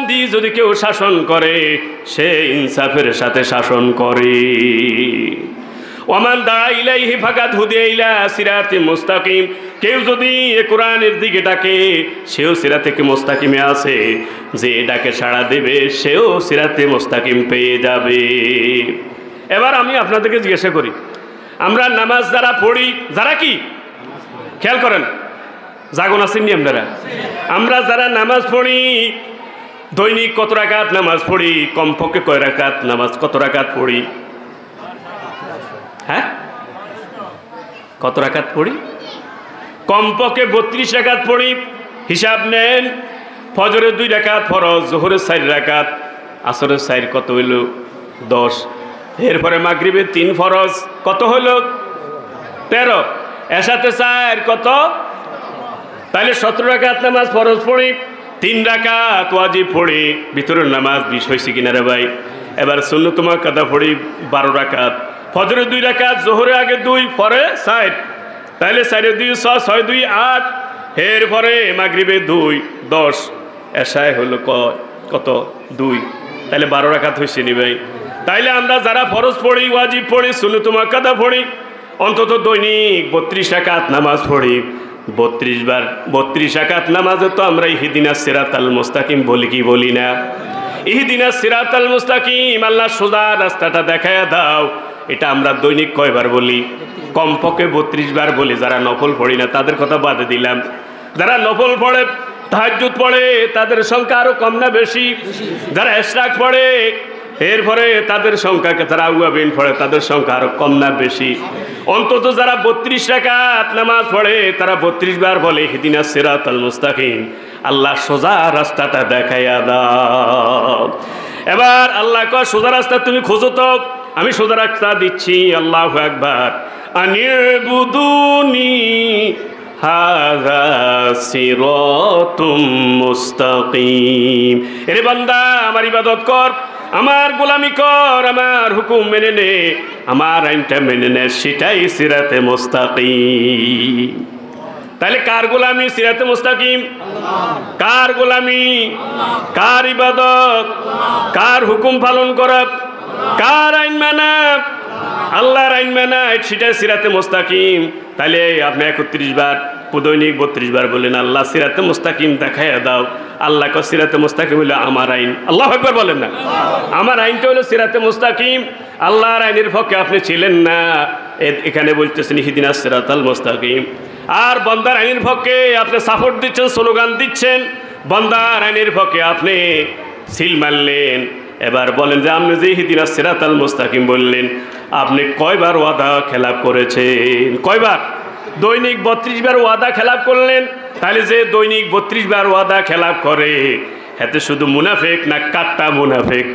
দিয়ে যদি কেউ শাসন করে সে ইনসাফের সাথে শাসন করে। ওমান দা ইলাইহি ফাকাদ হুদিয়া ইলা সিরাতিম মুস্তাকিম, কেউ যদি এ কোরআনের দিকে ডাকে সেও সিরাতে মুস্তাকিমে আছে, যে ডাকে সাড়া দেবে সেও সিরাতে মুস্তাকিম পেয়ে যাবে। এবার আমি আপনাদেরকে জিজ্ঞাসা করি, আমরা নামাজ যারা পড়ি, যারা কি খেয়াল করেন, জাগন আসেননি আপনারা? আমরা যারা নামাজ পড়ি দৈনিক কত রাকাত নামাজ পড়ি? কমপক্ষে কয় রাকাত নামাজ, কত রাকাত পড়ি? হ্যাঁ, কত রাকাত পড়ি? কমপক্ষে 32 রাকাত পড়ি। হিসাব নেন, ফজরের 2 রাকাত ফরজ, জোহরের 4 রাকাত, আসরের 4 কত হইল? 10। এরপরে মাগরিবের 3 ফরজ, কত হইল? 13। এশাতে 4 কত? তাহলে 17 রাকাত নামাজ ফরজ পড়ি, 3 রাকাত ওয়াজিব পড়ি, ভিতরের নামাজ 20 হয়েছে কিনা রে ভাই? এবার সুন্নত মুআক্কাদা পড়ি 12 রাকাত, ফজরে 2 রাকাত, জোহরে আগে 2, পরে 4, তাহলে 4 2 6, 6 2 8, এরপরে মাগরিবে 2 10, এশায় হলো কত? 2, তাহলে 12 রাকাত হয়েছে নি ভাই? তাইলে আমরা যারা ফরজ পড়ি, ওয়াজিব পড়ি, সুন্নত মুআক্কাদা পড়ি, অন্তত দৈনিক 32 রাকাত নামাজ পড়ি। 32 বার 32 রাকাত নামাজে তো আমরা ইহদিনাস সিরাতাল মুস্তাকিম বলি কি বলি না? ইহদিনাস সিরাতাল মুস্তাকিম, আল্লাহ সোজা রাস্তাটা দেখায়া দাও, এটা আমরা দৈনিক কয়বার বলি? কমপক্ষে 32 বার বলি। যারা নফল পড়ি না তাদের কথা বাদে দিলাম, যারা নফল পড়ে, তাহাজ্জুদ পড়ে, তাদের সংখ্যা আরো কম না বেশি? যারা ইশরাক পড়ে, এরপরে তাদের সংখ্যা, যারা আউয়াবিন পড়ে তাদের সংখ্যা আরো কম না বেশি? অন্তত যারা 32 রাকাত নামাজ পড়ে তারা 32 বার বলে ইহদিনাস সিরাতাল মুস্তাকিম, আল্লাহ সোজা রাস্তাটা দেখাইয়া দাও। এবার আল্লাহ কয় সোজা রাস্তা তুমি খোঁজো তো, আমি সোজা রাস্তা দিচ্ছি। আল্লাহু আকবার। আনিবুদুনি হাযা সিরাতুম মুস্তাকিম, এরে বান্দা আমার ইবাদত কর, আমার গোলামি কর, আমার হুকুম মেনে নে, আমার আইনটা মেনে নে, সেটাই সিরাতে মুস্তাকিম। তাহলে কার গোলামি সিরাতে মুস্তাকিম? কার গোলামি? কার ইবাদত? কার হুকুম পালন করা? কার আইন মানা? আল্লাহর আইন মানা, সেটাই সিরাতে মুস্তাকিম। তাহলে আপনি 31 বার দৈনিক 32 বার বলেন আল্লাহ সিরাতে মুস্তাকিম দেখাইয়া দাও। আল্লাহ ক সিরাতে মুস্তাকিম হলো আমার আইন। আল্লাহু আকবার বলেন না? আমার আইনটা হলো সিরাতে মুস্তাকিম। আল্লাহর আইনের পক্ষে আপনি ছিলেন না, এখানে বলতেছেন ইহদিনাস সিরাতাল মুস্তাকিম। আর বান্দার আইনের পক্ষে আপনি সাপোর্ট দিচ্ছেন, স্লোগান দিচ্ছেন, বান্দার আইনের পক্ষে আপনি সিল মারলেন। এবার বলেন যে আপনি যে ইহদিনাস সিরাতাল মুস্তাকিম বললেন, আপনি কয়বার ওয়াদা খেলাপ করেছেন? কয়বার? দৈনিক 32 বার ওয়াদা খেলাপ করলেন। তাহলে যে দৈনিক 32 বার ওয়াদা খেলাপ করে এতে শুধু মুনাফিক না কাট্টা মুনাফিক?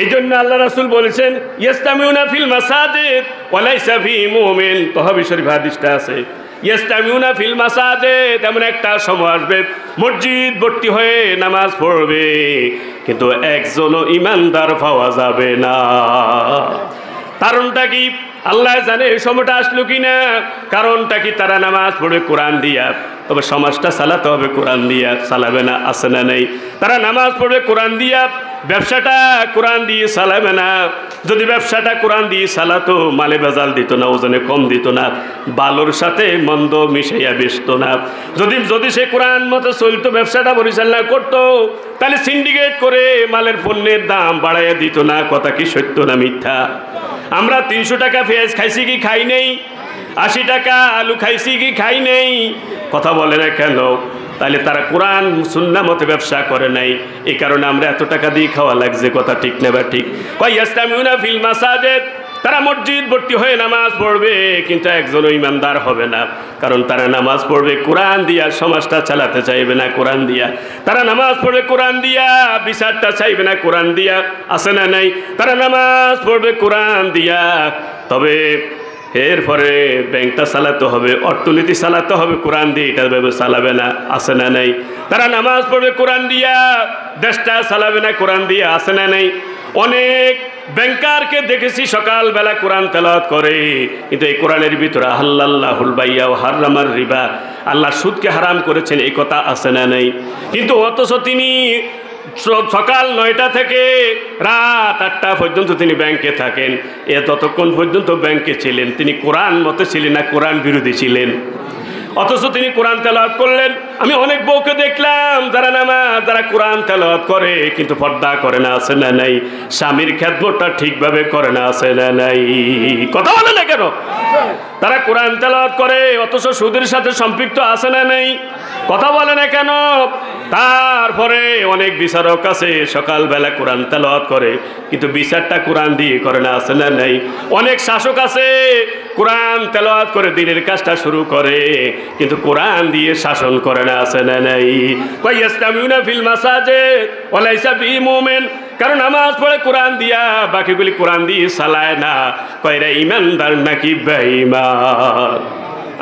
এই জন্য আল্লাহ রাসূল বলেছেন ইয়াস্তামিউনা ফিল মাসাজিদ ওয়া লাইসা ফি মুমিন, তহাবি শরীফ হাদিসটা আছে। ইয়াস্তামিউনা ফিল মাসাজিদ, এমন একটা সময় আসবে মসজিদ ভর্তি হয়ে নামাজ পড়বে কিন্তু একজনও ইমানদার পাওয়া যাবে না। কারণটা কি? আল্লাহ জানে এই সময়টা আসলো কিনা। কারণটা কি? তারা নামাজ পড়বে কোরআন দিয়া, তবে সমাজটা চালাতে হবে কোরআন দিয়া, চালাবে না, আছে না নেই? তারা নামাজ পড়বে কোরআন দিয়া, ব্যবসাটা কোরআন দিয়ে চালাবে না। যদি ব্যবসাটা কোরআন দিয়ে চালাতো মালে ভেজাল দিত না, ওজনে কম দিত না, বালুর সাথে মন্দ মিশাইয়া বেচত না। যদি সে কোরআন মতো চলতো, ব্যবসাটা পরিচালনা করতো, তাহলে সিন্ডিকেট করে মালের পণ্যের দাম বাড়াইয়া দিত না। কথা কি সত্য না মিথ্যা? আমরা 300 টাকা পেঁয়াজ খাইছি কি খাই নেই? 80 টাকা আলু খাইছি কি খাই নেই? কথা বলে না কেন? তাহলে তারা কোরআন সুন্নাহ মতো ব্যবসা করে নাই, এই কারণে আমরা এত টাকা দিয়ে খাওয়া লাগছে। কথা ঠিক না বা ঠিক? ইয়াস্তামিউনা ফিল মাসাজিদ, তারা মসজিদ ভর্তি হয়ে নামাজ পড়বে কিন্তু একজনও ইমানদার হবে না। কারণ তারা নামাজ পড়বে কোরআন দিয়া, সমাজটা চালাতে চাইবে না কোরআন দিয়া। তারা নামাজ পড়বে কোরআন দিয়া, বিচারটা চাইবে না কোরআন দিয়া, আছে না নাই? তারা নামাজ পড়বে কোরআন দিয়া, তবে এরপরে ব্যাংকটা চালাতে হবে, অর্থনীতি চালাতে হবে কোরআন দিয়ে, এটা ভেবে চালাবে না, আছে না নাই? তারা নামাজ পড়বে কোরআন দিয়া, দেশটা চালাবে না কোরআন দিয়া, আছে না নাই? অনেক ব্যাংকারকে দেখেছি সকালবেলা কোরআন তেলাওয়াত করে, কিন্তু এই কোরআনের ভিতরে আহাল্লাল্লাহুল বাইয়া ওয়া হাররামার রিবা, আল্লাহ সুদকে হারাম করেছেন, এই কথা আছে না নাই? কিন্তু অথচ তিনি সকাল 9টা থেকে রাত 8টা পর্যন্ত তিনি ব্যাংকে থাকেন। ততক্ষণ পর্যন্ত ব্যাংকে ছিলেন। তিনি কোরআন মতে ছিলেন না কোরআন বিরোধী ছিলেন? অথচ তিনি কোরআন তেলাওয়াত করলেন। আমি অনেক বউকে দেখলাম যারা কোরআন তেলাওয়াত করে কিন্তু পর্দা করে না, আছে না নাই? স্বামীর খেদমতটা ঠিকভাবে করে না, আছে না নাই? কথা বলে না কেন? তারা কোরআন তেলাওয়াত করে অথচ সুদের সাথে সম্পৃক্ত, আছে না নাই? কথা বলে না কেন? তারপরে অনেক বিচারক আছে সকালবেলা কোরআন তেলাওয়াত করে কিন্তু বিচারটা কোরআন দিয়ে করে না, আছে না নাই? অনেক শাসক আছে কোরআন তেলাওয়াত করে দিনের কাজটা শুরু করে কিন্তু কোরআন দিয়ে শাসন করে না, আছে না নাই? ইয়াস্তামিউনা ফিল মাসাজিদ ওয়া লাইসা ফি মুমিন, কারণ নামাজ পড়ে কোরআন দিয়া, বাকিগুলি কোরআন দিয়ে চালায় না। কয়রা ইমানদার নাকি বেঈমান?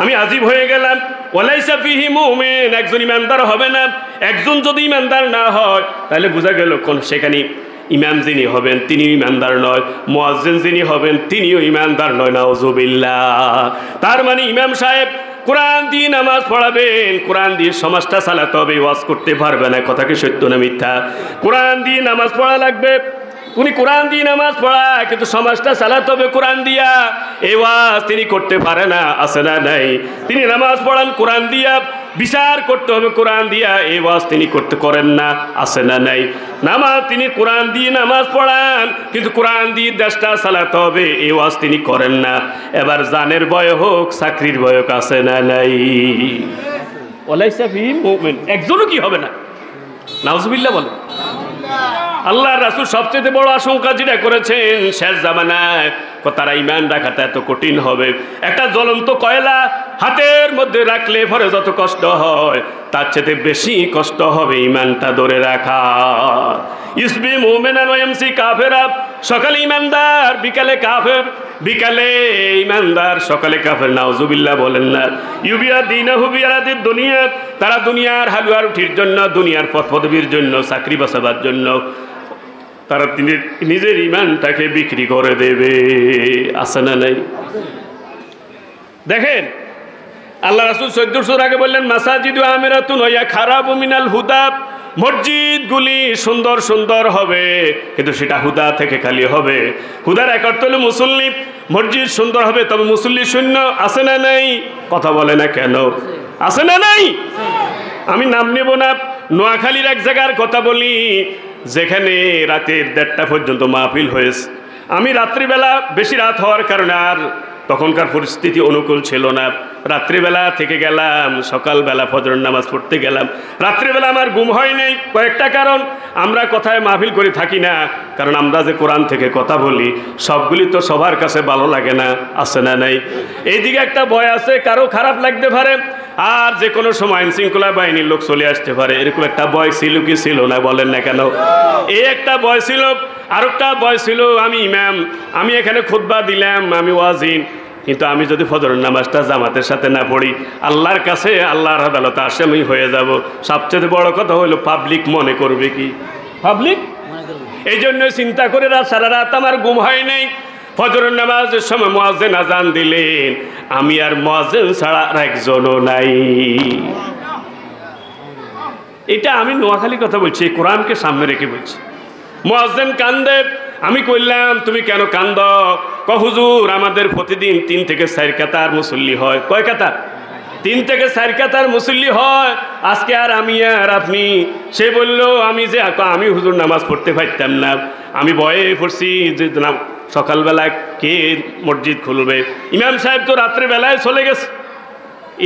আমি আজীব হয়ে গেলাম। ওয়ালাইসা ফিহি মুমিন, একজন ইমানদার হবে না। একজন যদি ইমানদার না হয় তাহলে বোঝা গেল কোন সেখানে ইমাম যিনি হবেন তিনি ইমানদার নয়, মুয়াজ্জিন যিনি হবেন তিনিও ইমানদার নয়। নাউজুবিল্লাহ। তার মানে ইমাম সাহেব কোরআন দিয়ে নামাজ পড়াবেন, কোরআন দিয়ে সমাজটা চালাতে হবে, ওয়াজ করতে পারবে না। কথা কি সত্য না মিথ্যা? কোরআন দিয়ে নামাজ পড়া লাগবে। উনি কোরআন দিয়ে নামাজ পড়ায় কিন্তু সমাজটা চালাতে হবে কোরআন দিয়া। এই ওয়াজ তিনি করতে পারে না, আছে না নাই? তিনি নামাজ পড়ান কোরআন দিয়া, বিচার করতে হবে কোরআন দিয়া, এই ওয়াজ তিনি করতে করেন না, আছে না নাই? নামাজ তিনি কোরআন দিয়ে নামাজ পড়ান কিন্তু কোরআন দিয়ে দেশটা চালাতে হবে, এই ওয়াজ তিনি করেন না। এবার জানের ভয় হোক চাকরির ভয় হোক, আছে না নাই? ওয়ালাইসা ফিহি মুমিন, একজনও কি হবে না? নাউজুবিল্লাহ বলে। আল্লাহ রাসূল সবচেয়ে বড় আশঙ্কা যেটা করেছেন শেষ জামানায়, তারা ঈমান রাখাটা এত কঠিন হবে। একটা জ্বলন্ত কয়লা হাতের মধ্যে রাখলে পরে যত কষ্ট হয় তার চেয়ে বেশি কষ্ট হবে ঈমানটা ধরে রাখা। ইসবি মুমিনান ওয়া ইয়ামসি কাফিরা, সকালে ঈমানদার বিকালে কাফের, বিকালে ঈমানদার সকালে কাফের। নাউজুবিল্লাহ বলেন না। ইউবিয়া দিনাহু বিয়ারাদিদ দুনিয়া, তারা দুনিয়ার হালুয়া রুটির জন্য, দুনিয়ার পথ পদবীর জন্য, চাকরি বাঁচাবার জন্য তারা নিজের ঈমানটাকে বিক্রি করে দেবে, আছে না নাই? দেখেন আল্লাহ রাসূল 1400 আগে বললেন মাসাজিদু আমিরাতুন ওয়া খারাবু মিনাল হুদা, মসজিদগুলি সুন্দর সুন্দর হবে কিন্তু সেটা হুদা থেকে খালি হবে। হুদার এক অর্থ হলো মুসল্লি। মসজিদ সুন্দর হবে তবে মুসল্লি শূন্য, আছে না নাই? কথা বলে না কেন? আছে না নাই? আমি নাম নেব না, নোয়াখালীর এক জায়গার কথা বলি যেখানে রাতের 1:30 পর্যন্ত মাহফিল হয়েছে। আমি রাত্রিবেলা বেশি রাত হওয়ার কারণে আর তখনকার পরিস্থিতি অনুকূল ছিল না, রাত্রিবেলা থেকে গেলাম, সকালবেলা ফজরের নামাজ পড়তে গেলাম। রাত্রিবেলা আমার ঘুম হয় নাই, কয়েকটা কারণ। আমরা কথায় মাহফিল করে থাকি না, কারণ আমরা যে কোরআন থেকে কথা বলি সবগুলি তো সবার কাছে ভালো লাগে না, আছে না নাই? এইদিকে একটা ভয় আছে কারো খারাপ লাগতে পারে, আর যে কোনো সময় আইনশৃঙ্খলা বাহিনীর লোক চলে আসতে পারে, এরকম একটা ভয় ছিল কি ছিল না? বলেন না কেন? এই একটা ভয় ছিল। আর একটা ভয় ছিল আমি ইমাম, আমি এখানে খুতবা দিলাম, আমি ওয়াজিন, কিন্তু আমি যদি ফজরের নামাজটা জামাতের সাথে না পড়ি আল্লাহর কাছে আল্লাহর আদালতে আসামি হয়ে যাব। সবচেয়ে বড় কথা হলো পাবলিক মনে করবে কি? পাবলিক। এই জন্য চিন্তা করে সারা রাত আমার ঘুম হয় নাই। ফজরের নামাজের সময় মুয়াজ্জিন আজান দিলেন, আমি আর মুয়াজ্জিন ছাড়া আর একজনও নাই। এটা আমি নোয়াখালীর কথা বলছি, কোরআনকে সামনে রেখে বলছি। মুয়াজ্জিন কান্দে, আমি কইলাম তুমি কেন কান্দ? হুজুর আমাদের প্রতিদিন 3 থেকে 4 কাতার মুসল্লি হয়। কয় কাতার? 3 থেকে 4 কাতার মুসল্লি হয়। আজকে আর আমি আর আপনি। সে বলল আমি হুজুর নামাজ পড়তে পারতাম না, আমি ভয়ে পড়ছি যে সকালবেলা কে মসজিদ খুলবে, ইমাম সাহেব তো রাত্রেবেলায় চলে গেছে।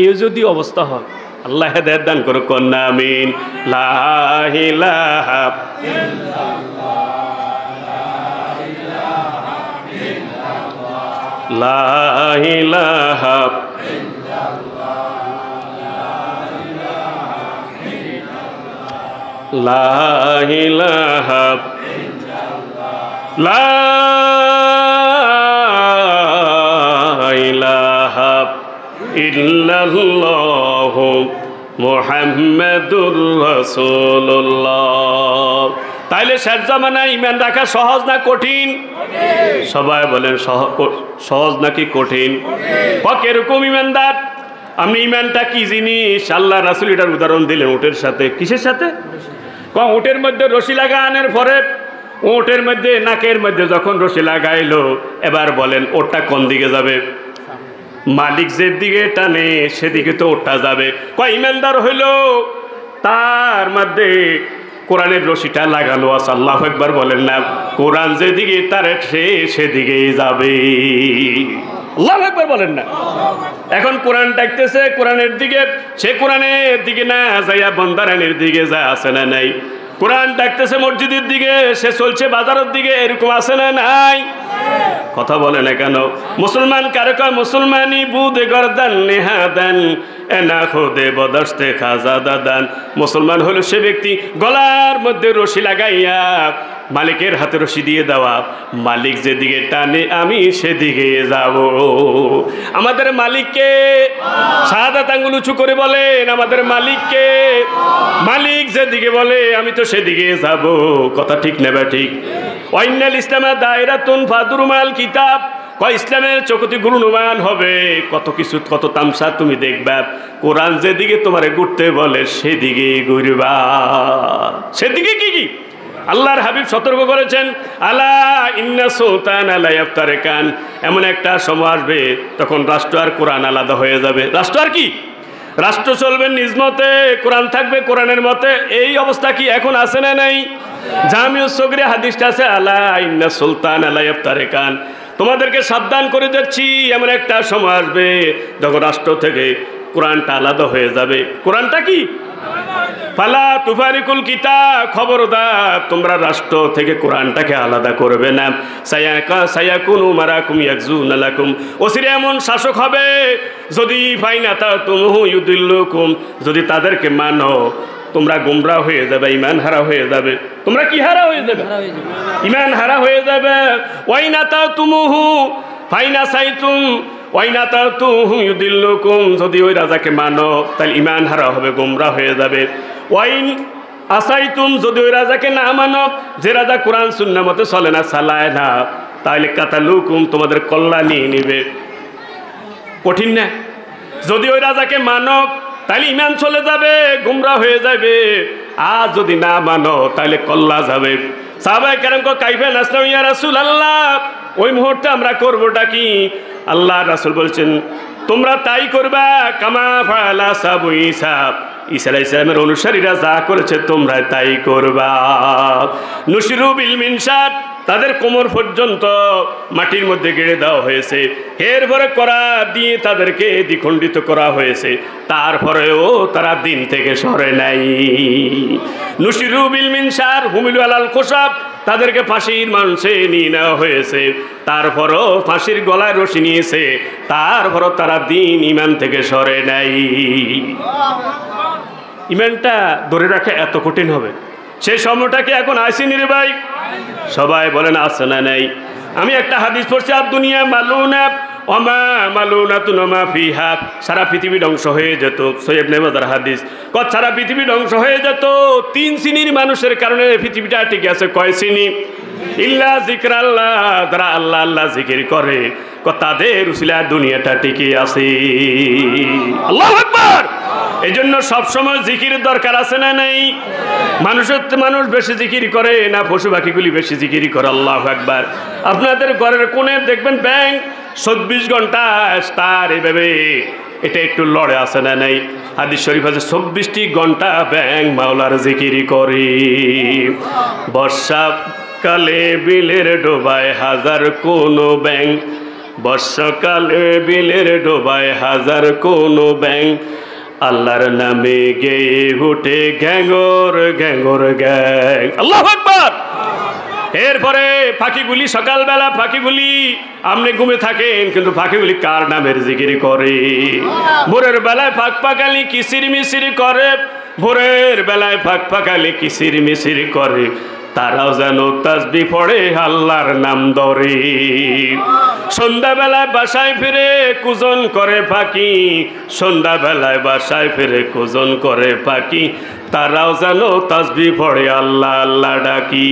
এই যদি অবস্থা হয় আল্লাহ হেদায়েত দান করুক, কন্যা আমিন। লা ইলাহা লা ইলাহা লা ইলাহা লা ইলাহা ইল্লাল্লাহু মুহাম্মাদুর রাসূলুল্লাহ। তাইলে শেষ জামানায় ঈমান রাখা সহজ না কঠিন? সবাই বলেন সহজ নাকি কঠিন? কিরকম ঈমানদার? আপনি ঈমানটা কি জিনিস? আল্লাহ রাসূল এটার উদাহরণ দিলেন উটের সাথে। কিসের সাথে? উটের মধ্যে রশি লাগানোর পরে উটের মধ্যে নাকের মধ্যে যখন রশি লাগাইলো, এবার বলেন ওটা কোন দিকে যাবে? মালিক যে দিকে টানে সেদিকে তো ওটা যাবে। ইমানদার হইল তার মধ্যে কোরআনের রশিটা লাগানো আছে। আল্লাহু আকবার বলেন না। কোরআন যেদিকে তারে সেদিকেই যাবে। আল্লাহু আকবার বলেন না। এখন কোরআন ডাকতেছে কোরআনের দিকে, সে কোরআনের দিকে না যাইয়া বন্দারানির দিকে যায়, আছে না নাই? কোরআন ডাকতেছে মসজিদের দিকে, সে চলছে বাজারের দিকে, এরকম আছে না নাই? কথা বলে না কেন? মুসলমান কারে কয়? মুসলমানি বুদে গর্দান নেহাদান এনা খুদে বদস্তে খাজা দাদান। মুসলমান হলো সে ব্যক্তি গলার মধ্যে রশি লাগাইয়া মালিকের হাতে রশি দিয়ে দেওয়া, মালিক যেদিকে টানে আমি সেদিকে যাব। আমাদের মালিককে শাহাদাত আঙ্গুল উঁচু করে বলেন, আমাদের মালিককে। মালিক যেদিকে বলে আমি তো সেদিকে যাব। কথা ঠিক নেবে ঠিক? ওয়াইনাল ইসলামা দায়রাতুন ফাদুরুমাল কিতাব। ইসলামের চৌকতি গুরুমান হবে, কত কিছু কত তামসা তুমি দেখবা। কোরআন যেদিকে তোমারে ঘুরতে বলে সেদিকে ঘুরবা। সেদিকে কি কি আল্লাহর হাবিব সতর্ক করেছেন, আলা ইন্না সুলতান আলা ইয়াফতারিকান। এমন একটা সময় আসবে তখন রাষ্ট্র আর কোরআন আলাদা হয়ে যাবে। রাষ্ট্র আর কি? রাষ্ট্র চলবে নিজ মতে, কোরআন থাকবে কোরআনের মতে। এই অবস্থা কি এখন আছে না নাই? জামিউস সগরে হাদিসটা আছে, আলা ইন্না সুলতান আলা ইয়াফতারিকান। তোমাদেরকে সাবধান করে দিচ্ছি, এমন একটা সময় আসবে যখন রাষ্ট্র থেকে কোরআনটা আলাদা হয়ে যাবে। কোরআনটা কি? ফালা তুফারিকুল কিতাব, খবরদার তোমরা রাষ্ট্র থেকে কোরআনটাকে আলাদা করবে না। সায়াকুনু মারাকুম ইয়াকজুনা লাকুম। ওসিরে এমন শাসক হবে, যদি ফাইনা তাতুমহু ইউদিল্লুকুম, যদি তাদেরকে মানো তোমরা গুমরাহ হয়ে যাবে, ঈমান হারা হয়ে যাবে। তোমরা কি হারা হয়ে যাবে? ঈমান হারা হয়ে যাবে। ওয়াইনা তাতুমহু ফাইনা সাইতুম ওয়াইনা তাতুহু ইউদিল্লুকুম, যদি ওই রাজাকে মানো তাহলে ঈমান হারা হবে, গুমরাহ হয়ে যাবে। ওয়াইন আসাইতুম, যদি ওই রাজাকে না মানো, যে রাজা কোরআন সুন্নাহ মতে চলে না, চালায় না, তাহলে কাতালুকুম, তোমাদের কল্যাণ নিয়ে নিবে। কঠিন না? যদি ওই রাজাকে মানো তাহলে ঈমান চলে যাবে, গুমরাহ হয়ে যাবে। আর যদি না মানো তাহলে কল্লা যাবে। সাহাবায়ে কেরাম কয় কাইফা নাসনাউ ইয়া রাসূলুল্লাহ, ওই মুহূর্তে আমরা করবোটা কি? আল্লাহ রাসূল বলছেন তোমরা তাই করবা কামা ফাআলা সাবু ঈসা, ঈসা আলাইহিস সালামের অনুসারীরা যা করেছে তোমরা তাই করবা। নুশিরু বিল মিনশাত, তাদের কোমর পর্যন্ত মাটির মধ্যে গেড়ে দেওয়া হয়েছে, এরপরে করা দিয়ে তাদেরকে দ্বিখণ্ডিত করা হয়েছে, তারপরেও তারা দিন থেকে সরে নাই। নুশিরু বিল মিনশার হুমিলু আলাল খুশাব, তাদেরকে ফাঁসির মানুষে নিয়ে নেওয়া হয়েছে, তারপরও ফাঁসির গলায় রশি নিয়েছে, তারপরও তারা দিন ঈমান থেকে সরে নাই। ঈমানটা ধরে রাখা এত কঠিন হবে, সেই সময়টা কি এখন আসেনি রে ভাই? সবাই বলেন আছে না নাই? আমি একটা হাদিস পড়ছি, আর দুনিয়া মালুনা ওমা মালুনাতুন ওমা ফিহা, সারা পৃথিবী ধ্বংস হয়ে যেত। সহিহ ইবনে মাজার হাদিস, সারা পৃথিবী ধ্বংস হয়ে যেত 3 শ্রেণীর মানুষের কারণে পৃথিবীটা টিকে আছে। কয় শ্রেণী? ইল্লা যিকরাল্লাহ, যারা আল্লাহ আল্লাহ জিকির করে, তাদের উসিলায় দুনিয়াটা টিকে আছে। আল্লাহু আকবার। এই জন্য সবসময় জিকিরের দরকার আছে না নাই? মানুষ বেশি জিকির করে না পশু পাখিগুলি বেশি জিকির করে? আল্লাহু আকবার। আপনাদের ঘরের কোণে দেখবেন ব্যাংক 24 ঘন্টা স্টার এভাবে এটা একটু লড়ে আছে না নাই? হাদিস শরীফ আছে 24টি ঘন্টা ব্যাংক মাওলার জিকির করে। বর্ষাকালে বিলের ডোবায় হাজার কোন ব্যাংক, বর্ষাকালে বিলের ডোবায় হাজার কোন ব্যাংক, আল্লাহর নামে গেয়ে উঠে ঘ্যাঙ্গর ঘ্যাঙ্গর গ্যাং। আল্লাহু আকবার। এরপরে পাখিগুলি সকালবেলা, পাখিগুলি আপনি ঘুমে থাকেন কিন্তু পাখিগুলি কার নামের জিকির করে? ভোরের বেলায় ফাঁক পাকালি কিসির মিসির করে, ভোরের বেলায় ফাঁক পাকালি কিসির মিসির করে, তারাও যেন তাসবিহ পড়ে আল্লাহর নাম ধরে। সন্ধ্যাবেলায় বাসায় ফিরে কুজন করে পাখি, সন্ধ্যাবেলায় বাসায় ফিরে কুজন করে পাখি, তারাও যেন তাসবিহ পড়ে আল্লাহ আল্লাহ ডাকি।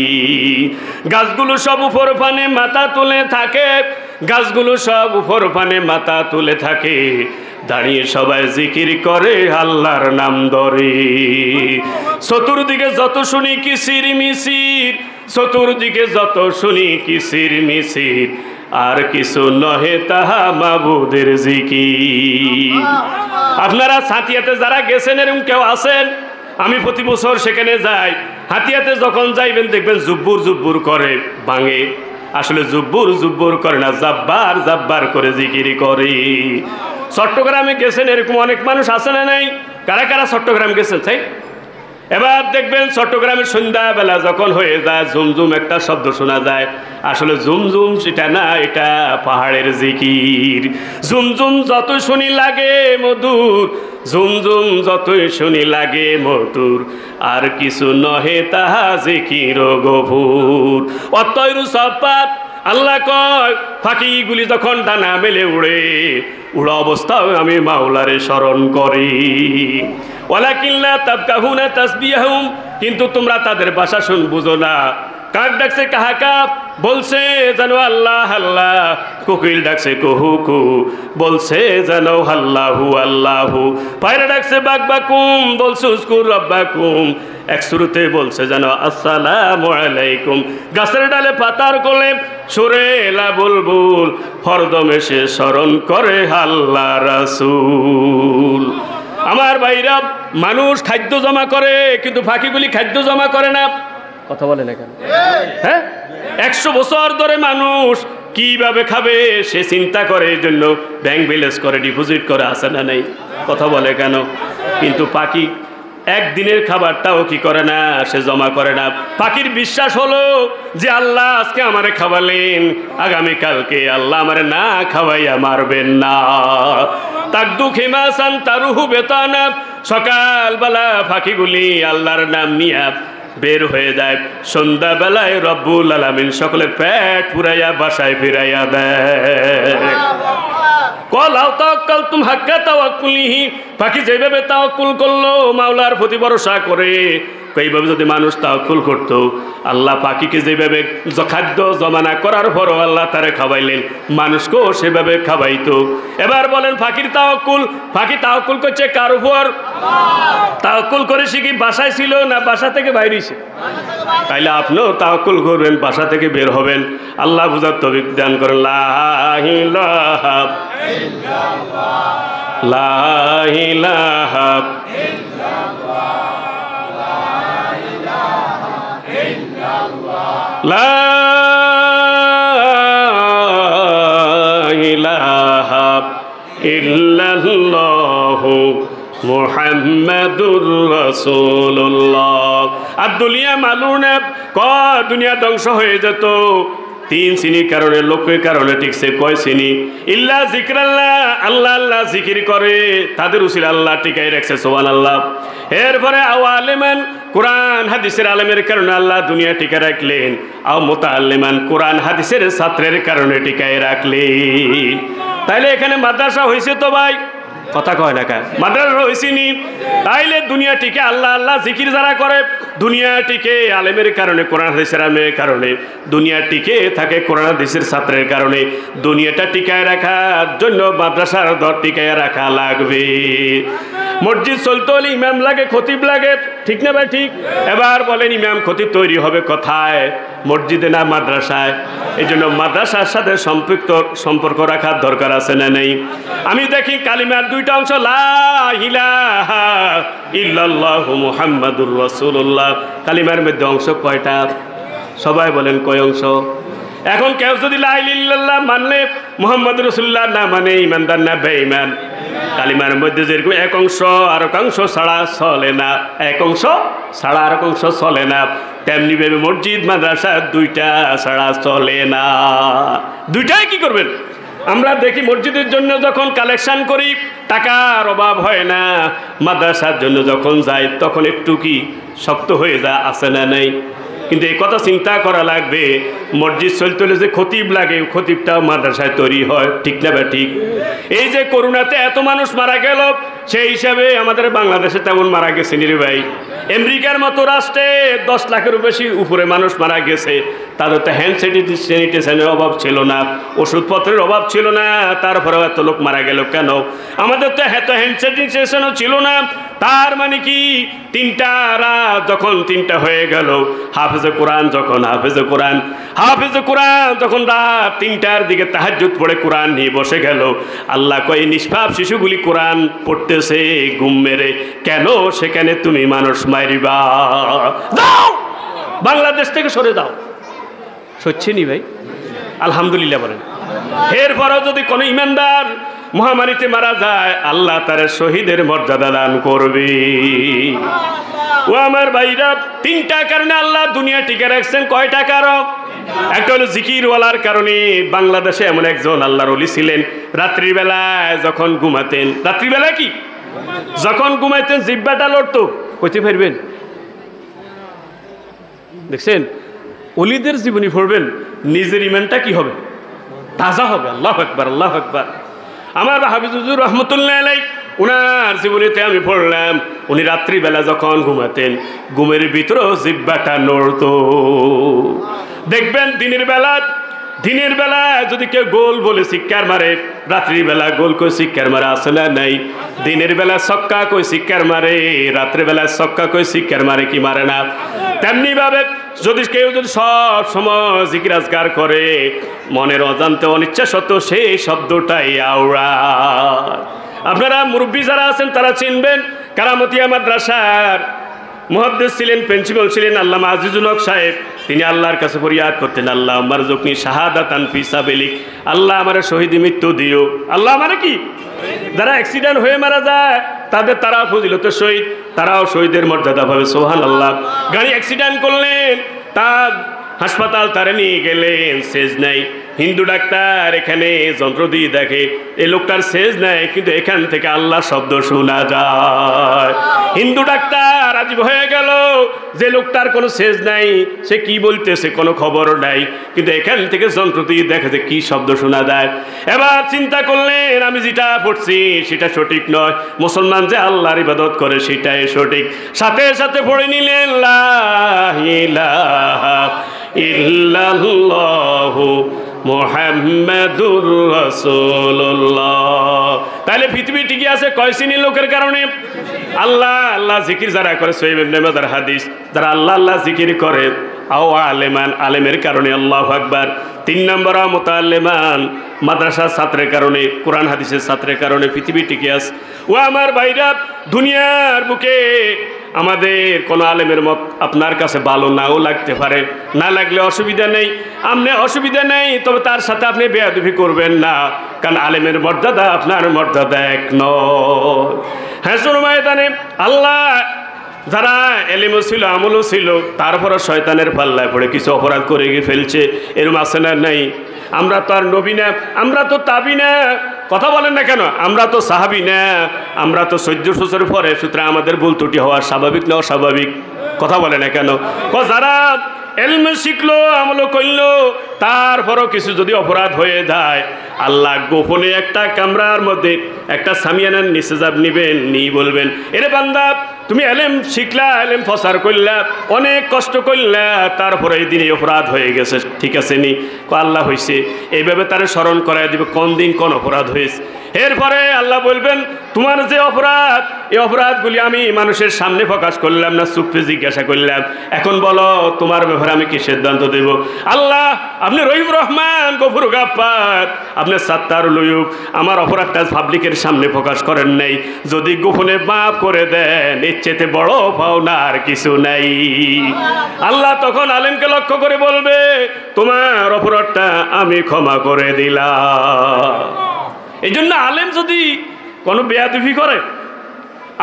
গাছগুলো সব উপর ফানে মাথা তুলে থাকে, গাছগুলো সব উপর ফানে মাথা তুলে থাকে, দাঁড়িয়ে সবাই জিকির করে আল্লাহর নাম ধরে। চতুর্দিকে যত শুনি কিসির মিসির, চতুর্দিকে যত শুনি কিসির মিসির, আর কিছু নহে তাহা মাবুদের জিকির। আপনারা সাথিয়াতে যারা গেছেন এরকম কেউ আছেন? আমি প্রতি বছর সেখানে যাই। হাতিয়াতে যখন যাইবেন দেখবেন জুব্বুর জুব্বুর করে ভাঙে, আসলে জুব্বুর জুব্বুর করে না, জাব্বার জাব্বার করে জিকির করে। চট্টগ্রামে গেছেন এরকম অনেক মানুষ আছে না নাই? কারা কারা চট্টগ্রাম গেছেন? তাই এবার দেখবেন চট্টগ্রামের সন্ধ্যাবেলা যখন হয়ে যায় ঝুমঝুম একটা শব্দ শোনা যায়, আসলে ঝুমঝুম সেটা না, এটা পাহাড়ের জিকির। ঝুমঝুম যতই শুনি লাগে মধুর, ঝুমঝুম যতই শুনি লাগে মধুর, আর কিছু নহে তাহা জিকির গভুর। অতয়রু সফাত আল্লাহ কয় পাখিগুলি যখন ডানা মেলে উড়ে, উড়া অবস্থায় আমি মাওলারে স্মরণ করি। ওয়ালাকিল্লা তাবকাহুনা তাসবিহুম, কিন্তু তোমরা তাদের ভাষা শুন বুঝো না। কাক ডাকছে কাহাকা, বলছে জানো আল্লাহ আল্লাহ। কোকিল ডাকছে কুহু কু, বলছে জানো আল্লাহু আল্লাহু। পায়রা ডাকছে বাক বাকুম, বলছে উস্কুর রব্বাকুম। এক শুরুতে বলছে জানো আসসালামু আলাইকুম। গাছের ডালে পাতার কোলে সুরে লা বুলবুল, হরদম এসে স্মরণ করে আল্লাহ রাসূল। আমার ভাইরা, মানুষ খাদ্য জমা করে কিন্তু পাখিগুলি খাদ্য জমা করে না। কথা বলে না কেন? হ্যাঁ, 100 বছর ধরে মানুষ কিভাবে খাবে সে চিন্তা করে, এই জন্য ব্যাংক ব্যালেন্স করে, ডিপোজিট করে, আসে না নেই? কথা বলে কেন? কিন্তু পাখি একদিনের খাবারটাও কি করে না, সে জমা করে না। পাখির বিশ্বাস হলো যে আল্লাহ আজকে আমারে খাওয়ালেন, আগামীকালকে আল্লাহ আমারে না খাওয়াইয়া মারবেন না। তাকদু খিমাসান তারুহু বেতানা, সকালবেলা পাখিগুলি আল্লাহর নাম নিয়া বের হয়ে যায়, সন্ধ্যাবেলায় রব্বুল আলামিন সকলের পেট পুরাইয়া বাসায় ফিরাইয়া দেয়। কলাও তাওয়াক্কাল তুম হাক্কা তাওয়াক্কুলিহি, পাখি যেভাবে তাওয়াক্কুল করলো মাওলার প্রতি ভরসা করে, এইভাবে যদি মানুষ তাওয়াক্কুল করতো, আল্লাহ পাখিকে যেভাবে খাদ্য জমানা করার পরও আল্লাহ তারে খাওয়াইলেন, মানুষকেও সেভাবে খাওয়াইতো। এবার বলেন পাখির তাওয়াক্কুল, পাখি তাওয়াক্কুল করছে কার উপর? তাওয়াক্কুল করে সে কি বাসায় ছিল না বাসা থেকে বাইরেছে? তাইলে আপনিও তাওয়াক্কুল করবেন, বাসা থেকে বের হবেন। আল্লাহ বুঝার তৌফিক দান করেন। লা ইলাহা ইল্লাল্লাহ, লা ইলাহা ইল্লাল্লাহ, লা ইলাহা ইল্লাল্লাহু মুহাম্মাদুর রাসূলুল্লাহ। আর দুনিয়া মালুনা, দুনিয়া ধ্বংস হয়ে যেত 3 শ্রেণীর কারণে, লোকের কারণে টিকছে। কয় শ্রেণী? ইল্লা জিকরাল্লাহ, আল্লাহ আল্লাহ জিকির করে, তাদের উসিলা আল্লাহ টিকাই রাখছে। সুবহানাল্লাহ। এরপরে আওয়ালিমান, কোরআন হাদিসের আলেমের কারণে আল্লাহ দুনিয়া টিকা রাখলেন। আও মুতাআল্লিমান, কোরআন হাদিসের ছাত্রের কারণে টিকাই রাখলেন। তাইলে এখানে মাদ্রাসা হয়েছে তো ভাই, কথা কয় না কা? মাদ্রাসা হয়েছিনি। তাইলে দুনিয়া টিকে আল্লাহ আল্লাহ জিকির যারা করে, দুনিয়া টিকে আলেমের কারণে, কোরআন হাদিসের আলেমের কারণে, দুনিয়া টিকে থাকে কোরআন হাদিসের ছাত্রের কারণে। দুনিয়াটা টিকায় রাখার জন্য মাদ্রাসার দর টিকায় রাখা লাগবে। মসজিদ চলতে হলে ইমাম লাগে, খতিব লাগে, ঠিক না ভাই? ঠিক। এবার বলেন ইমাম খতিব তৈরি হবে কোথায়? মসজিদে না মাদ্রাসায়? এই জন্য মাদ্রাসার সাথে সম্পর্ক রাখার দরকার আছে না নেই? আমি দেখি কালিমার 2টা অংশ, লা ইলাহা ইল্লাল্লাহু মুহাম্মাদুর রাসূলুল্লাহ। কালিমার মধ্যে অংশ কয়টা? সবাই বলেন কয় অংশ? এখন কেউ যদি লা ইলাহা ইল্লাল্লাহ মানলে মুহাম্মাদুর রাসূলুল্লাহ না মানে ইমানদার না বেঈমান? কালিমার মধ্যে যেরকম এক অংশ আর এক অংশ ছাড়া চলে না, এক অংশ ছাড়া আর এক অংশ চলে না, তেমনি ভেবে মসজিদ মাদ্রাসা 2টা ছাড়া চলে না। 2টাই কি করবেন? আমরা দেখি মসজিদের জন্য যখন কালেকশন করি টাকার অভাব হয় না, মাদ্রাসার জন্য যখন যাই তখন একটু কি শক্ত হয়ে যায়, আছে না নাই? কিন্তু এই কথা চিন্তা করা লাগবে, মসজিদ চলতে হলে যে খতিব লাগে, খতিবটাও মাদ্রাসায় তৈরি হয়, ঠিক না বা ঠিক? এই যে করোনাতে এত মানুষ মারা গেল, সেই হিসাবে আমাদের বাংলাদেশে তেমন মারা গেছে রে ভাই। আমেরিকার মতো রাষ্ট্রে 10 লাখেরও বেশি উপরে মানুষ মারা গেছে, তাদের তো হ্যান্ড স্যানিটাইজেশনের অভাব ছিল না, ওষুধপত্রের অভাব ছিল না, তারপরেও এত লোক মারা গেল কেন? আমাদের তো এত হ্যান্ড স্যানিটাইজেশনও ছিল না। তার মানে কি 3টা রাত যখন 3টা হয়ে গেল, হাফেজে কোরআন যখন যখন রাত 3টার দিকে তাহাজ্জুদ পড়ে কোরআন নিয়ে বসে গেল, আল্লাহ কয় নিষ্পাপ শিশুগুলি কোরআন পড়তেছে ঘুম মেরে, কেন সেখানে তুমি মানুষ মারিবা? দাও, বাংলাদেশ থেকে সরে দাও। সচ্ছে নি ভাই? আলহামদুলিল্লাহ বলেন। এরপরও যদি কোনো ইমানদার মহামারীতে মারা যায়, আল্লাহ তার শহীদের মর্যাদা দান করবে। ও আমার ভাইরা, 3টা কারণে আল্লাহ দুনিয়া টিকে রাখছেন। কয়টা কারণ? একটা হলো জিকিরওয়ালার কারণে। বাংলাদেশে এমন একজন আল্লাহর ওলি ছিলেন, রাত্রিবেলায় যখন ঘুমাতেন, রাত্রিবেলা কি যখন ঘুমাইতেন জিহ্বাটা লড়তো। কইতে পারবেন? দেখছেন, ওলিদের জীবনী পড়বেন, নিজের ইমানটা কি হবে? তাজা হবে। আল্লাহু আকবার, আল্লাহু আকবার। আমার হাফিজ হুজুর রহমতুল্লাহ আলাইহি, উনার জীবনীতে আমি পড়লাম, উনি রাত্রিবেলা যখন ঘুমাতেন, ঘুমের ভিতরেও জিহ্বাটা নড়তো। দেখবেন দিনের বেলা যদি কেউ গোল বলে শিক্ষার মারে, রাত্রিবেলা গোল কই শিক্ষার মারে আছে না নাই? দিনের বেলা ছক্কা কই শিক্ষার মারে, রাত্রিবেলা ছক্কা কই শিক্ষার মারে কি মারে না? তেমনি ভাবে কেউ যদি সব সময় জিকির আজকার করে, মনের অজান্তে অনিচ্ছা সত্ত্বেও সেই শব্দটাই আওড়া। আপনারা মুরব্বী যারা আছেন তারা চিনবেন, কারামতিয়া মাদ্রাসার মুহাদ্দিস ছিলেন, প্রিন্সিপাল ছিলেন আল্লামা আজিজুল হক সাহেব। তিনি আল্লাহর কাছে ফরিয়াদ করতেন, আল্লাহ মারজুকনি শাহাদাতান ফি সাবিলিক, আল্লাহ আমার শহীদি মৃত্যু দিও। আল্লাহ মানে কি? যারা অ্যাক্সিডেন্ট হয়ে মারা যায় তারা ফজিলতের শহীদ, তারাও শহীদের মর্যাদা পাবে। সুবহানাল্লাহ। গাড়ি অ্যাক্সিডেন্ট করলেন, তার হাসপাতাল তারে নিয়ে গেলেন, সেজ নাই। হিন্দু ডাক্তার এখানে যন্ত্র দিয়ে দেখে, এই লোকটার সেজ নাই, কিন্তু এখান থেকে আল্লাহ শব্দ শোনা যায়। হিন্দু ডাক্তার আজীব হয়ে গেল, যে লোকটার কোনো সেজ নাই, সে কি বলতেছে কোনো খবর নাই, কিন্তু এখান থেকে যন্ত্র দিয়ে দেখে যে কি শব্দ শোনা যায়। এবার চিন্তা করলেন, আমি যেটা পড়ছি সেটা সঠিক নয়, মুসলমান যে আল্লাহর ইবাদত করে সেটাই সঠিক। সাথে সাথে পড়ে নিলেন লা ইলাহা ইল্লাল্লাহু মুহাম্মাদুর রাসূলুল্লাহ। তাহলে পৃথিবী টিকে আছে কয় শ্রেণীর লোকের কারণে? আল্লাহ আল্লাহ জিকির যারা করে, সহিহ ইবনে মাজার হাদিস, যারা আল্লাহ আল্লাহ জিকির করে, আও আলেমান, আলেমের কারণে, আল্লাহু আকবার। 3 নম্বর মুতাআল্লিমান, মাদ্রাসার ছাত্রের কারণে, কোরআন হাদিসের ছাত্রের কারণে পৃথিবী টিকে আছে। ও আমার ভাইরা, দুনিয়ার বুকে আমাদের কোনো আলেমের মত আপনার কাছে ভালো নাও লাগতে পারে, না লাগলে অসুবিধা নেই, অসুবিধা নেই, তবে তার সাথে আপনি বেয়াদবি করবেন না, কারণ আলেমের মর্যাদা আপনার মর্যাদা এক নয়। হাসর ময়দানে আল্লাহ যারা এলিমও ছিল, আমলও ছিল, তারপরও শয়তানের পাল্লায় পড়ে কিছু অপরাধ করে গিয়ে ফেলছে, এরকম আছে না নাই? আমরা তো আর নবী না, আমরা তো তাবি না, কথা বলেন না কেন? আমরা তো সাহাবি না, আমরা তো 14 বছর পরে, সুতরাং আমাদের ভুল ত্রুটি হওয়া স্বাভাবিক না অস্বাভাবিক? কথা বলে না কেন? যারা এলম শিখলো, আমলও করলো, তারপরও কিছু যদি অপরাধ হয়ে যায়, আল্লাহ গোপনে একটা কামরার মধ্যে একটা সামিয়ানার নিচে যাব নিবেন, নিয়ে বলবেন, এরে বান্দা তুমি এলেম শিখলা, এলেম প্রচার করলা, অনেক কষ্ট করলা, তারপরে এই দিনে অপরাধ হয়ে গেছে, ঠিক আছে নি? আল্লাহ হয়েছে, এইভাবে তারা স্মরণ করাই দিবে কোন দিন কোন অপরাধ হয়েছে। এরপরে আল্লাহ বলবেন, তোমার যে অপরাধ, এই অপরাধগুলি আমি মানুষের সামনে প্রকাশ করলাম না, চুপে জিজ্ঞাসা করলাম, এখন বলো তোমার ব্যাপারে আমি কি সিদ্ধান্ত দেব? আল্লাহ আপনি রহিম রহমান, গফুর গাফফার, আপনি সাত্তারুল উয়ুব, আমার অপরাধটা পাবলিকের সামনে প্রকাশ করেন নাই, যদি গোপনে মাফ করে দেন, এর চেয়ে বড় পাওনা আর কিছু নাই। আল্লাহ তখন আলেমকে লক্ষ্য করে বলবে, তোমার অপরাধটা আমি ক্ষমা করে দিলাম। এই জন্য আলেম যদি কোনো বেয়াদবি করে,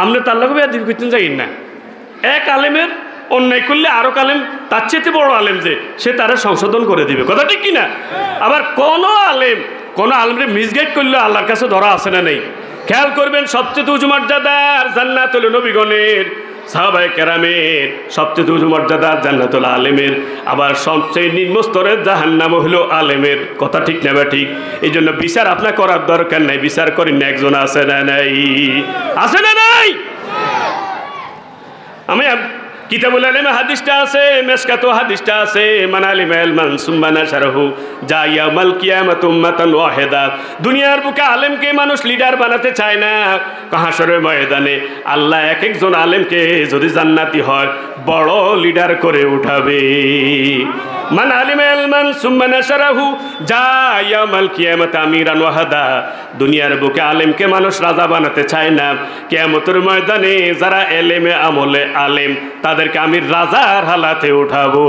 আমরা তার লোক বেয়াদবি করতে যাই না। এক আলেমের অন্যায় করলে আরো আলেম তার চেয়ে বড় আলেম যে, সে তারা সংশোধন করে দিবে, কথা ঠিক কিনা? আবার কোনো আলেমরে মিসগাইড করলে আল্লাহর কাছে ধরা আছে না নেই? খেয়াল করবেন, সবচেয়ে উঁচু মর্যাদার জান্নাত হলো নবীগণের, সাহাবায়ে কেরামের সবচেয়ে উঁচু মর্যাদা জান্নাতুল আলেমের, আবার সবচেয়ে নিম্ন স্তরের জাহান্নাম হলো আলেমের। কথা ঠিক না বা ঠিক? এই জন্য বিচার আপনার করার দরকার নাই, বিচার করেন না, একজন আছে না নাই? আছে না নাই? আমি কিতাবুল আলিমে হাদিসটা আছে, মেশকাতো হাদিসটা আছে, মান আলিমা ইলমান সুম্মা নাশারাহু যা ইয়াউমাল কিয়ামাতি উম্মাতান ওয়াহিদা। দুনিয়ার বুকে আলেমকে মানুষ লিডার বানাতে চায় না, হাশরের ময়দানে আল্লাহ এক একজন আলেমকে যদি জান্নাতি হয় বড় লিডার করে উঠাবে। মান আলিমা ইলমান সুম্মা নাশারাহু যা ইয়াউমাল কিয়ামাতি আমিরান ওয়াহিদা। দুনিয়ার বুকে আলেমকে মানুষ রাজা বানাতে চায় না, কিয়ামতের ময়দানে যারা এলেমে আমলে আলেম তাদেরকে আমি রাজার হালাতে উঠাবো।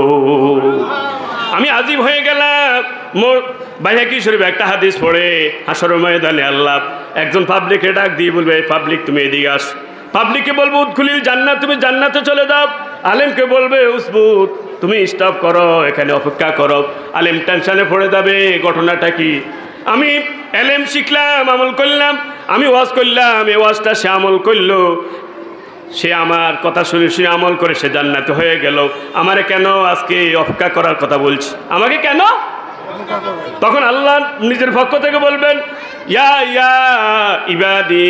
আমি আজিব হয়ে গেলাম। বাইহাকি শরীফ একটা হাদিস পড়ে হাশরের ময়দানে আল্লাহ একজন পাবলিককে ডাক দিয়ে বলবে, পাবলিক তুমি এদিকে আস। পাবলিককে বলবো উদখুলিল জান্নাত, তুমি জান্নাতে চলে যাও। আলেমকে বলবে উসবুত, তুমি স্টপ করো, এখানে অপেক্ষা করো। আলেম টেনশনে পড়ে যাবে, ঘটনাটা কি? আমি এলেম শিখলাম, আমল করলাম, আমি ওয়াজ করলাম, এই ওয়াজটা সে আমল করলো, সে আমার কথা শুনে শুনে আমল করে সে জান্নাতে হয়ে গেল। আমারে কেন আজকে অপেক্ষা করার কথা বলছি? আমাকে কেন? তখন আল্লাহ নিজের পক্ষ থেকে বলবেন, ইয়া ইয়া ইবাদি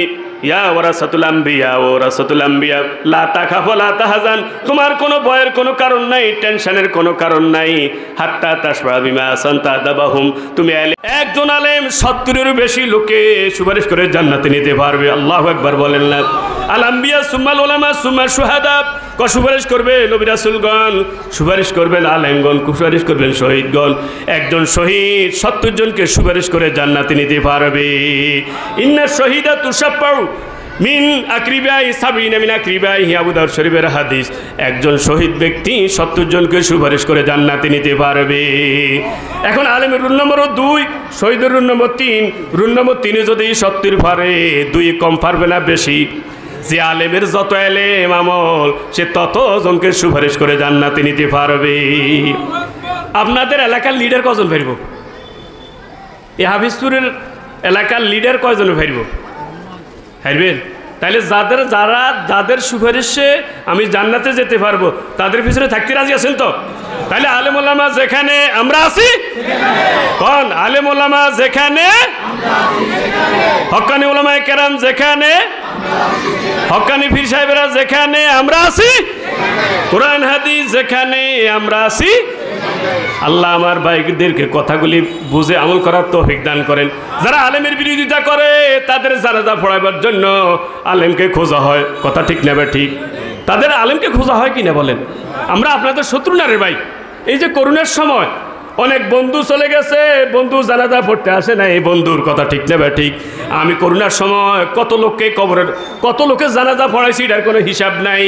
ইয়া ওয়ারাসাতুল আম্বিয়া ওয়ারাসাতুল আম্বিয়া লা তাখাফু লা তাহজান। তোমার কোনো ভয়ের কোনো কারণ নাই, টেনশনের কোনো কারণ নাই। হাত্তা তাশবা বিমা সান্তা দাবাহুম। তুমি একজন আলেম 70-এরও বেশি লোককে সুপারিশ করে জান্নাতে নিতে পারবে। আল্লাহু আকবার বলেন না? আল আম্বিয়া সুম্মাল উলামা সুম্মা শুহাদা। সুপারিশ করবে নবী রাসূলগণ, সুপারিশ করবেন আলেমগণ, সুপারিশ করবেন শহীদগণ। একজন শহীদ 70 জনকে সুপারিশ করে জান্নাতে নিতে পারবে। ইন্না শহীদা তুশাফাউ মিন আকরিবাই সাবিনা মিন আকরিবাই, আবু দাউদ শরীফের হাদিস। একজন শহীদ ব্যক্তি 70 জনকে সুপারিশ করে জান্নাতে নিতে পারবে। এখন আলেমের রুল নম্বর 2, শহীদের রুল নম্বর 3। রুল নম্বর 3 যদি 70 পারে, 2 কম পারবে না বেশি। যে আলেমের যত এলেম আমল সে তত জনকে সুপারিশ করে জান্নাতে নিতে পারবে। আপনাদের এলাকার লিডার কজন ফেরব? এই হাফিজপুরের এলাকার লিডার কয়জন ফেরব? হারবেন? তাহলে যাদের সুপারিশে আমি জান্নাতে যেতে পারবো তাদের পিছনে থাকতে রাজি আছেন তো? তাহলে আলেম ওলামা যেখানে আমরা আছি, কোন আলেম ওলামা যেখানে, হক্কানি ওলামায়ে কেরাম যেখানে, হক্কানি পীর সাহেবেরা যেখানে আমরা আছি, কোরআন হাদিস যেখানে আমরা আছি। আল্লাহ আমার ভাইদেরকে কথাগুলি বুঝে আমল করার তৌফিক দান করেন। যারা আলেমের বিরোধিতা করে তাদের জানাজা পড়াবার জন্য আলেমকে খোঁজা হয়। কথা ঠিক না বা ঠিক? তাদের আলেমকে খোঁজা হয় কিনা বলেন? আমরা আপনাদের শত্রু না রে ভাই। এই যে করোনার সময় অনেক বন্ধু চলে গেছে, বন্ধু জানাজা পড়তে আসে না, এই বন্ধুর কথা ঠিক না বা ঠিক? আমি করোনার সময় কত লোককে কবরের, কত লোকের জানাজা পড়াইছি, এটার কোনো হিসাব নাই।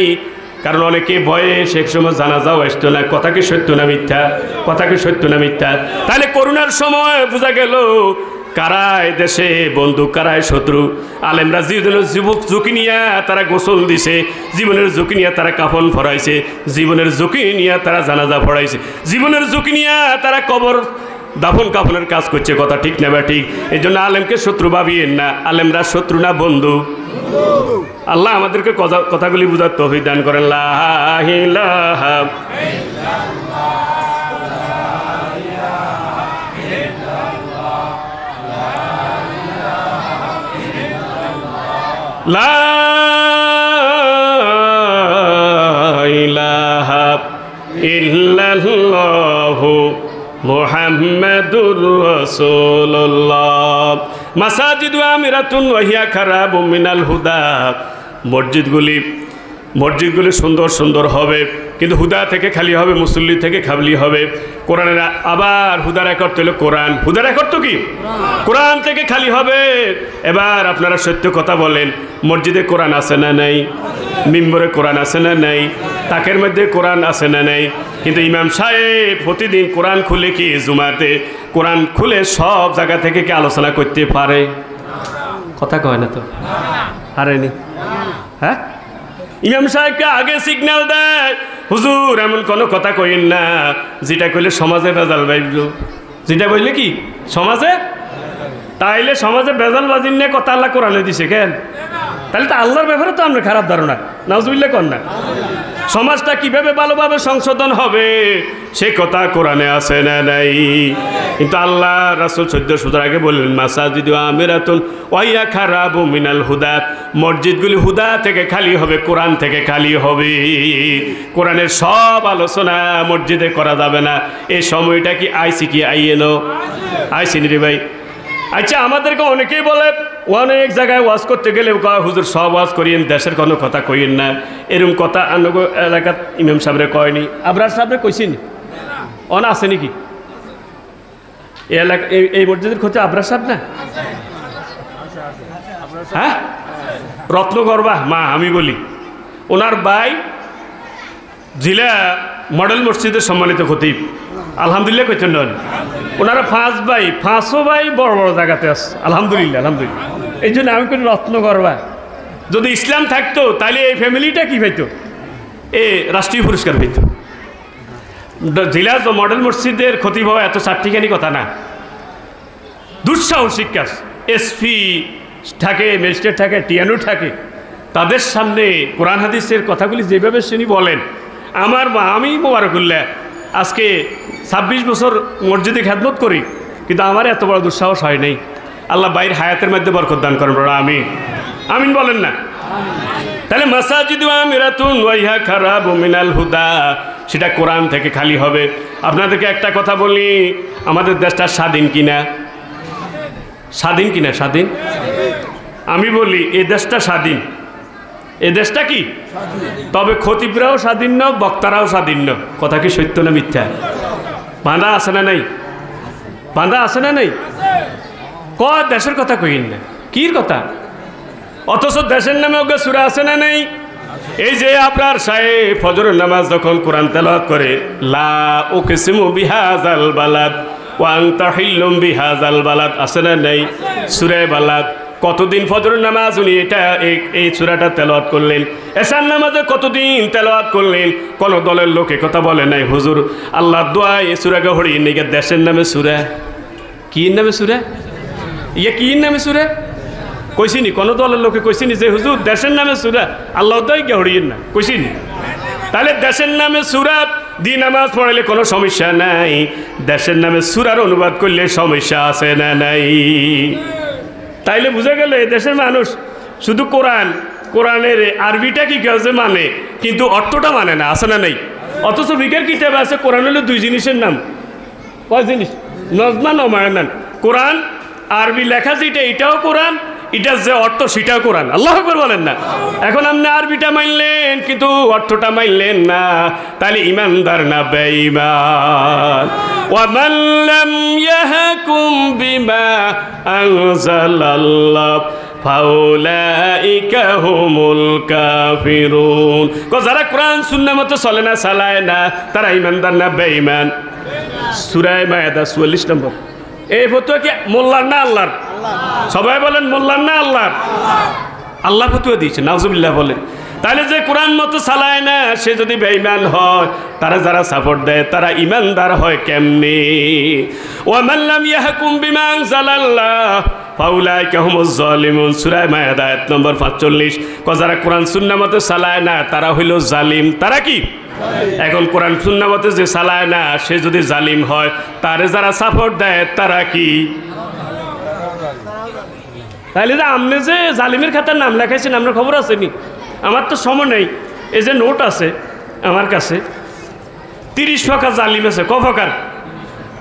কারণ অনেকে ভয়ে সে সময় জানাজাও আসতো না। কথা কি সত্য না মিথ্যা? কথা কি সত্য না মিথ্যা? তাহলে করোনার সময় বোঝা গেল কারায় দেশে বন্ধু, কারায় শত্রু। আলেমরা জীবনের ঝুঁকি নিয়ে তারা গোসল দিছে, জীবনের ঝুঁকি নিয়ে তারা কাফন ফরাইছে, জীবনের ঝুঁকি নিয়ে তারা জানাজা পড়াইছে, জীবনের ঝুঁকি নিয়ে তারা কবর দাফন কাফনের কাজ করছে। কথা ঠিক না বা ঠিক? এই জন্য আলেমকে শত্রু ভাবিয়েন না। আলেমরা শত্রু না বন্ধু। আল্লাহ আমাদেরকে কথাগুলি বুঝার তৌফিক দান করেন। লা ইলাহা লা ইলাহা ইল্লাল্লাহু মুহাম্মাদুর রাসূলুল্লাহ। মাসাজিদু আমিরাতুন ওয়া হিয়া খারাবুম মিনাল হুদা। মসজিদগুলি সুন্দর সুন্দর হবে, কিন্তু হুদা থেকে খালি হবে, মুসল্লি থেকে খালি হবে। কোরআনের আবার হুদা রেকর্ড হলো কোরআন। হুদা রেকর্ড তো কি? কোরআন থেকে খালি হবে। এবার আপনারা সত্য কথা বলেন, মসজিদে কোরআন আছে না নাই? মিম্বরে কোরআন আছে না নাই? তাকের মধ্যে কোরআন আছে না নাই? কিন্তু ইমাম সাহেব প্রতিদিন কোরআন খুলে কি জুমাতে কোরআন খুলে সব জায়গা থেকে কি আলোচনা করতে পারে? কথা কয় না তো? পারেনি? হ্যাঁ, ইমাম সাহেবকে আগে সিগন্যাল দেয়, হুজুর এমন কোনো কথা কইন না যেটা কইলে সমাজে ভেজাল বাইব। যেটা বললে কি সমাজে, তাইলে সমাজে ভেজাল বাজির নিয়ে কথা আল্লাহ কোরআনে দিছে কেন? তাহলে তো আল্লাহর ব্যাপারে তো আপনার খারাপ ধারণা, নাউজুবিল্লাহ কর না। সমাজটা কিভাবে ভালোভাবে সংশোধন হবে সে কথা কোরআনে আছে না নাই? কিন্তু আল্লাহ রাসূল 14 সূরা আগে বললেন মাসাজিদু আমিরাতুন ওয়া ইয়া খারাবু মিনাল হুদা, মসজিদগুলি হুদা থেকে খালি হবে, কোরআন থেকে খালি হবে। কোরআনের সব আলোচনা মসজিদে করা যাবে না। এই সময়টা কি আইসি কি আইএনও আইসিনি রে ভাই? আচ্ছা, আমাদেরকে অনেকেই বলে অনেক জায়গায় ওয়াজ করতে গেলে হুজুর সব ওয়াজ করিয়েন, দেশের কোনো কথা কইয়েন না, এরকম কথা আনগো এলাকার ইমাম সাহেবরে কয়নি, আবরার সাহেবরে কইছেন অনা আছে নাকি এই এলাকা এই মসজিদের খোঁজে আবরার সাহেব না? হ্যাঁ, রত্নগর্বা মা আমি বলি, ওনার ভাই জেলা মডেল মসজিদের সম্মানিত খতিব, আলহামদুলিল্লাহ কইতেন নন। ওনারা 5 ভাই, 5ও ভাই বড় বড় জায়গাতে আছে, আলহামদুলিল্লাহ আলহামদুলিল্লাহ। এই জন্য আমি করি রত্নগর্বা। যদি ইসলাম থাকতো তাহলে এই ফ্যামিলিটা কি পাইতো? রাষ্ট্রীয় পুরস্কার পাইতো। জেলা মডেল মসজিদের খতিব হওয়া এত চারটিখানি কথা না, দুঃসাহসিক কাজ। এসপি থাকে, ম্যাজিস্ট্রেট থাকে, টিএনও থাকে, তাদের সামনে কোরআন হাদিসের কথাগুলি যেভাবে শুনি বলেন। আমার মা, আমি মোবারকুল্লাহ আজকে 26 বছর মসজিদে খেদমত করি, কিন্তু আমার এত বড় দুঃসাহস হয় নাই। আল্লাহ বাইর হায়াতের মধ্যে বরকত দান করেন, বড় আমিন আমিন বলেন না? তাহলে মাসাজিদু আমিরাতুন ওয়া ইয়া খারাবু মিনাল হুদা, সেটা কোরআন থেকে খালি হবে। আপনাদেরকে একটা কথা বলি, আমাদের দেশটা স্বাধীন কিনা? স্বাধীন কিনা? স্বাধীন। আমি বলি এই দেশটা স্বাধীন। এই দেশটা কি? তবে খতিবরাও স্বাধীন না, বক্তারাও স্বাধীন না। কথা কি সত্য না মিথ্যা? বাঁধা আছে না নাই? বাঁধা আছে না নাই? দেশের কথা কইন না, কির কথা? অথচ দেশের নামে ওকে সূরা আছে না নাই? এই যে আপনার সাহেব ফজরের নামাজ যখন কোরআন তেলাওয়াত করে, লা উকসিমু বিহাযাল বালাদ ওয়া আনতা হিল্লুম বিহাযাল বালাদ, আছে না নাই? সূরা বালাদ। কতদিন ফজরের নামাজ উনি এই সূরাটা তেলাওয়াত করলেন? এশার নামাজে কতদিন তেলাওয়াত করলেন? কোন দলের লোকে কথা বলে নাই হুজুর আল্লাহর দোয়া এই সূরাকে হড়ি নাকি দেশের নামে সূরা? কি নামে সূরা? কি নামে সূরা কইছিনি? কোন দলের লোকে কইছিনি যে হুজুর দেশের নামে সূরা? আল্লাহ দোয়া কে হড়িয়েন না, কইছিনি? তাহলে দেশের নামে সূরা দিয়ে নামাজ পড়াইলে কোনো সমস্যা নাই, দেশের নামে সূরার অনুবাদ করলে সমস্যা আছে না নাই? তাইলে বুঝা গেল এই দেশের মানুষ শুধু কোরআনের আরবিটা কি কাজে মানে, কিন্তু অর্থটা মানে না, আছে না নাই? অথচ ফিকের কিতাবে আছে কোরআন হলো 2 জিনিসের নাম। কয় জিনিস? নজমান ও মায়নান। কোরআন আরবি লেখা যেটা এটাও কোরআন, এটার যে অর্থ সেটাও কোরআন। আল্লাহু আকবার বলেন না? এখন আপনি আরবিটা মানলেন কিন্তু অর্থটা মানলেন না, তাহলে ইমানদার না বেঈমান? ওয়া মান লাম ইয়াহকুম বিমা আনজালাল্লাহ ফাউলাইকা হুমুল কাফিরুন। যারা কোরআন সুন্নাহ মতো চলে না, চালায় না, তারা ইমানদার না বেঈমান? সূরা মায়েদা 44 নম্বর। এই ফতোয়া কি মোল্লার না আল্লাহর? সবাই বলেন মোল্লার না আল্লাহর? আল্লাহ ফতোয়া দিয়েছে, নাউজুবিল্লাহ বলেন। তাহলে যে কোরআন মতো চালায় না সে যদি বেঈমান হয়, তারা যারা সাপোর্ট দেয় তারা ইমানদার হয় কেমনে? ওয়া মান লাম ইয়াহকুম বিমা আনজালাল্লাহ ফাউলাইকা হুমুজ জালিমুন। সূরা মায়েদা আয়াত নম্বর 45। যারা কোরআন সুন্নাহ মতো চালায় না তারা হইল জালিম। তারা কি? এখন কোরআন সুন্নাহ মতো যে চালায় না সে যদি জালিম হয়, তারে যারা সাপোর্ট দেয় তারা কি? তাহলে যে আপনি যে জালিমের খাতার নাম লেখাইছেন আপনার খবর আছে নি? আমার তো সময় নেই। এই যে নোট আছে আমার কাছে, 30 প্রকার জালিম আছে। ক প্রকার?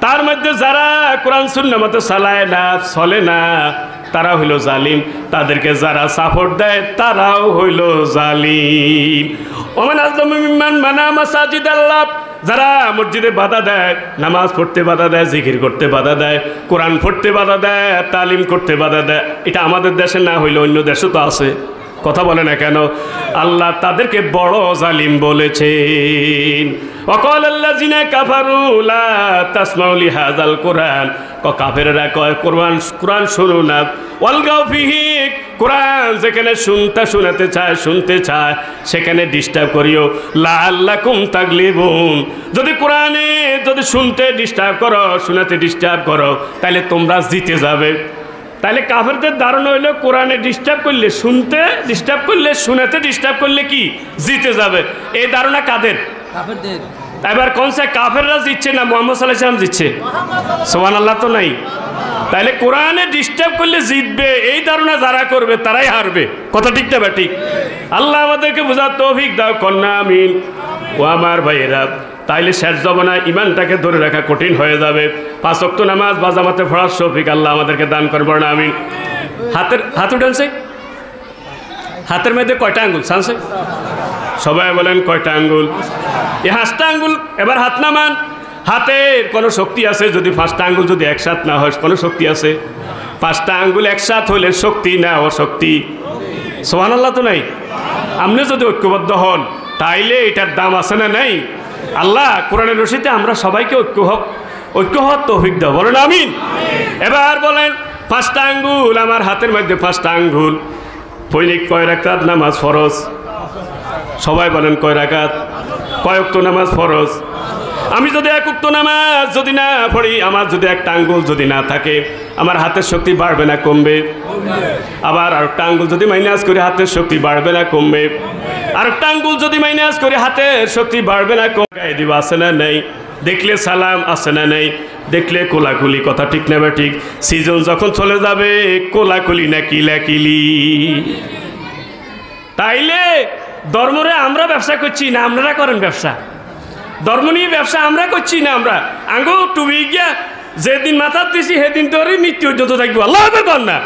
তার মধ্যে যারা কোরআন সুন্নাহ মতো চালায় না, চলে না, তারা হইল জালিম। তাদেরকে যারা সাপোর্ট দেয় তারাও হইল জালিম। ওমান আযলামু মিম্মান মানা মাসাজিদাল্লাহ, যারা মসজিদে বাধা দেয়, নামাজ পড়তে বাধা দেয়, জিকির করতে বাধা দেয়, কোরআন পড়তে বাধা দেয়, তালিম করতে বাধা দেয়। এটা আমাদের দেশে না হইলে অন্য দেশে তো আছে। কথা বলে না কেন? আল্লাহ তাদেরকে বড় জালিম বলেছেন। ওয়াকালাল্লাযিনা কাফারু লা তাসমাউ লিহাযাল কুরআন, কাফেররা কয় কোরআন শুনো না। ওয়ালগাউ ফিহি, কোরআন যেখানে শুনতে চায় সেখানে ডিস্টার্ব করিও। লাআল্লাকুম তাগলিবুন, যদি কোরআনে শুনতে ডিস্টার্ব করো, শোনাতে ডিস্টার্ব করো, তাহলে তোমরা জিতে যাবে। তাহলে কাফেরদের ধারণা হইলো কোরআনে ডিস্টার্ব করলে শুনতে ডিস্টার্ব করলে শুনাতে ডিস্টার্ব করলে কি জিতে যাবে, এই ধারণা কাদের? কাফেরদের। এবার কোন সে কাফেররা জিতছে না মুহাম্মদ সাল্লাল্লাহু আলাইহি ওয়াসাল্লাম জিতছে? সুবহানাল্লাহ তো নাই। তাহলে কোরআনে ডিস্টার্ব করলে জিতবে এই ধারণা যারা করবে তারাই হারবে, কথা ঠিক না ঠিক? আল্লাহ আমাদেরকে বোঝার তৌফিক দাও, কন্যা আমিন। ও আমার ভাইয়েরা, তাইলে শেষ জমানায় ইমানটাকে ধরে রাখা কঠিন হয়ে যাবে। 5 ওয়াক্ত নামাজ বা জামাতে পড়ার তৌফিক আল্লাহ আমাদেরকে দান করবেন না, আমিন। হাত উঠানছে, হাতের মধ্যে কয়টা আঙ্গুল সানছে? সবাই বলেন কয়টা আঙ্গুল? এই 5টা আঙ্গুল। এবার হাত নামান। হাতের কোনো শক্তি আছে যদি 5টা আঙ্গুল যদি একসাথ না হয়? কোনো শক্তি আছে? 5টা আঙ্গুল একসাথ হলে শক্তি না অশক্তি? সুবহানাল্লাহ তো নাই। আপনি যদি ঐক্যবদ্ধ হন তাইলে এটার দাম আছে না নাই? আল্লাহ কোরআনের রশিতে আমরা সবাইকে ঐক্য হওয়ার তৌফিক দাও, বলেন আমিন। এবার বলেন 5টা আঙ্গুল আমার হাতের মধ্যে 5টা আঙ্গুল, দৈনিক কয় রাকাত নামাজ ফরজ? সবাই বলেন কয় রাকাত? কয় ওয়াক্ত নামাজ ফরজ? আমি যদি 1 ওয়াক্ত নামাজ যদি না পড়ি, আমার যদি একটা আঙ্গুল যদি না থাকে, আমার হাতের শক্তি বাড়বে না কমবে? আবার আরেকটা আঙ্গুল যদি মাইনাস করি হাতের শক্তি বাড়বে না কমবে? আরেকটা আঙ্গুল যদি মাইনাস করি হাতের শক্তি বাড়বে না কমবে? দিব আছে না নেই? দেখলে সালাম আছে না নেই? দেখলে কোলাকুলি, কথা ঠিক না ঠিক? সিজন যখন চলে যাবে কোলাকুলি না কিলাকিলি। তাইলে ধর্মরে আমরা ব্যবসা করছি না আপনারা করেন ব্যবসা? ধর্ম নিয়ে ব্যবসা আমরা করছি না? আমরা আঙ্গো টুবি গিয়া যেদিন মাথার দিছি সেদিন তোর মৃত্যু পর্যন্ত থাকবো, আল্লাহ কর না।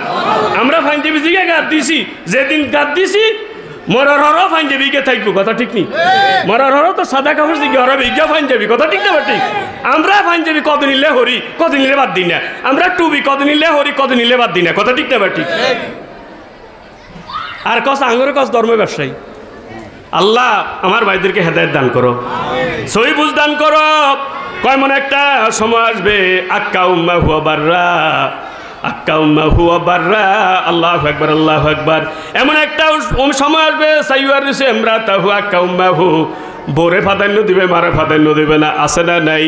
আমরা পাঞ্জাবি জিগে গাত দিছি, যেদিন গাত দিছি মরার হরও পাঞ্জাবিকে থাকবো, কথা ঠিক নেই? মরার হরও তো সাদা কাপড় দিকে হরবে ইগা পাঞ্জাবি, কথা ঠিক না ঠিক? আমরা পাঞ্জাবি কত নিলে হরি কত নিলে বাদ দিই না, আমরা টুবি কত নিলে হরি কত নিলে বাদ দিই না, কথা ঠিক না ঠিক? আর কস আঙ্গুরের কস ধর্ম ব্যবসায়ী। আল্লাহ আমার ভাইদেরকে হেদায়েত দান করো, সহি বুঝ দান করো। কয় মনে একটা সময় আসবে আক্কা উম্মা হুয়া বাররা, আক্কা উম্মা হুয়া বাররা, আল্লাহু আকবার আল্লাহু আকবার। এমন একটা সময় আসবে সাইয়্যার রিসে ইমরাতাহু আক্কা উম্মা হু, বোরে প্রাধান্য দিবে মারে প্রাধান্য দিবে না, আছে না নাই?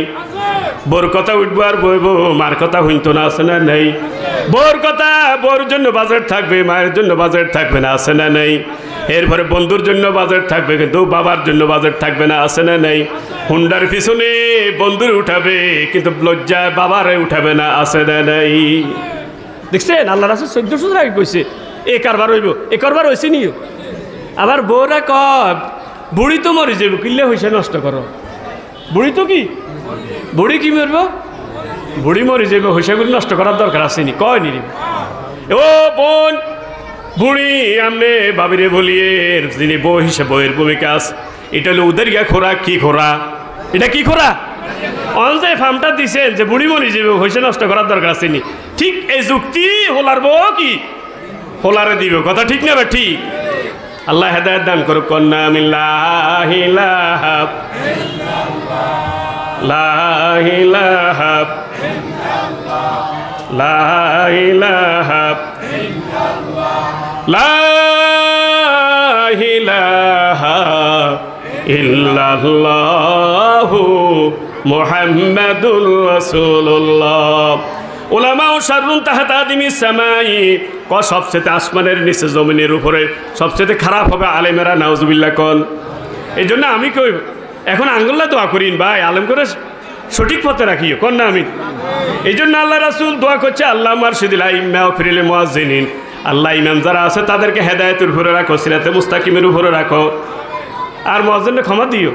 বোর কথা উঠবো আর বইব, মার কথা হইতো না, আছে না নাই? বোর কথা বোর জন্য বাজেট থাকবে, মায়ের জন্য বাজেট থাকবে না, আছে না নাই? এরপরে বন্ধুর জন্য বাজেট থাকবে কিন্তু বাবার জন্য বাজেট থাকবে না, আছে না নাই? হুন্ডার পিছনে বন্ধুর উঠাবে কিন্তু লজ্জায় বাবারে উঠাবে না, আছে না নাই? দেখছেন আল্লাহ রাসূল 1400 আগে কইছে এ কারবার হইব, এ কারবার হয়েছে নিও। আবার বউরা কয় বুড়ি তো মরে যাবে, কিনলে হইছে নষ্ট করো। বুড়ি তো কি বুড়ি কি মরব? বুড়ি মরে যাবে, হইসাগুলি নষ্ট করার দরকার আসেনি, কয় নি ও বোন বুড়ি আমনে বাবিরে বলিয়ে যিনি বউ হিসেবে বইয়ের ভূমিকা আছে, এটা হলো ওদের গিয়া খোরা। কি খোরা? এটা কি খোরা? অনজায় ফার্মটা দিছেন যে বুড়ি মরে যাবে, হইসে নষ্ট করার দরকার আসেনি, ঠিক এই যুক্তি হোলার বউ কি হোলারে দিবে, কথা ঠিক না? ঠিক। আল্লাহ হেদায়েত দান করুক। কন্যা মিল্লাহ ইলাহা লা ইলাহা লা ইলাহা লা ইলাহা ইল্লাল্লাহু মুহাম্মাদুর রাসূলুল্লাহ। উলামা ও শাররুন তাহাতা আদিমিস সামাই, ক সবচেয়ে আসমানের নিচে জমিনের উপরে সবচেয়ে খারাপ হবে আলেমেরা, নাউজুবিল্লাহ কোন। এই জন্য আমি কই এখন আঙ্গুল্লা দোয়া করিন ভাই, আলেম করে সঠিক পথে রাখিও, কোন না আমি। এই জন্য আল্লাহ রাসূল দোয়া করছে আল্লাহ মারশিদিল আইম্মা ওয়া ফিরিল মুয়াজ্জিনিন, আল্লাহ ইমাম যারা আছে তাদেরকে হেদায়েতের উপরে রাখো, সিরাতে মুস্তাকিমের উপরে রাখো, আর মুয়াজ্জিনকে ক্ষমা দিও।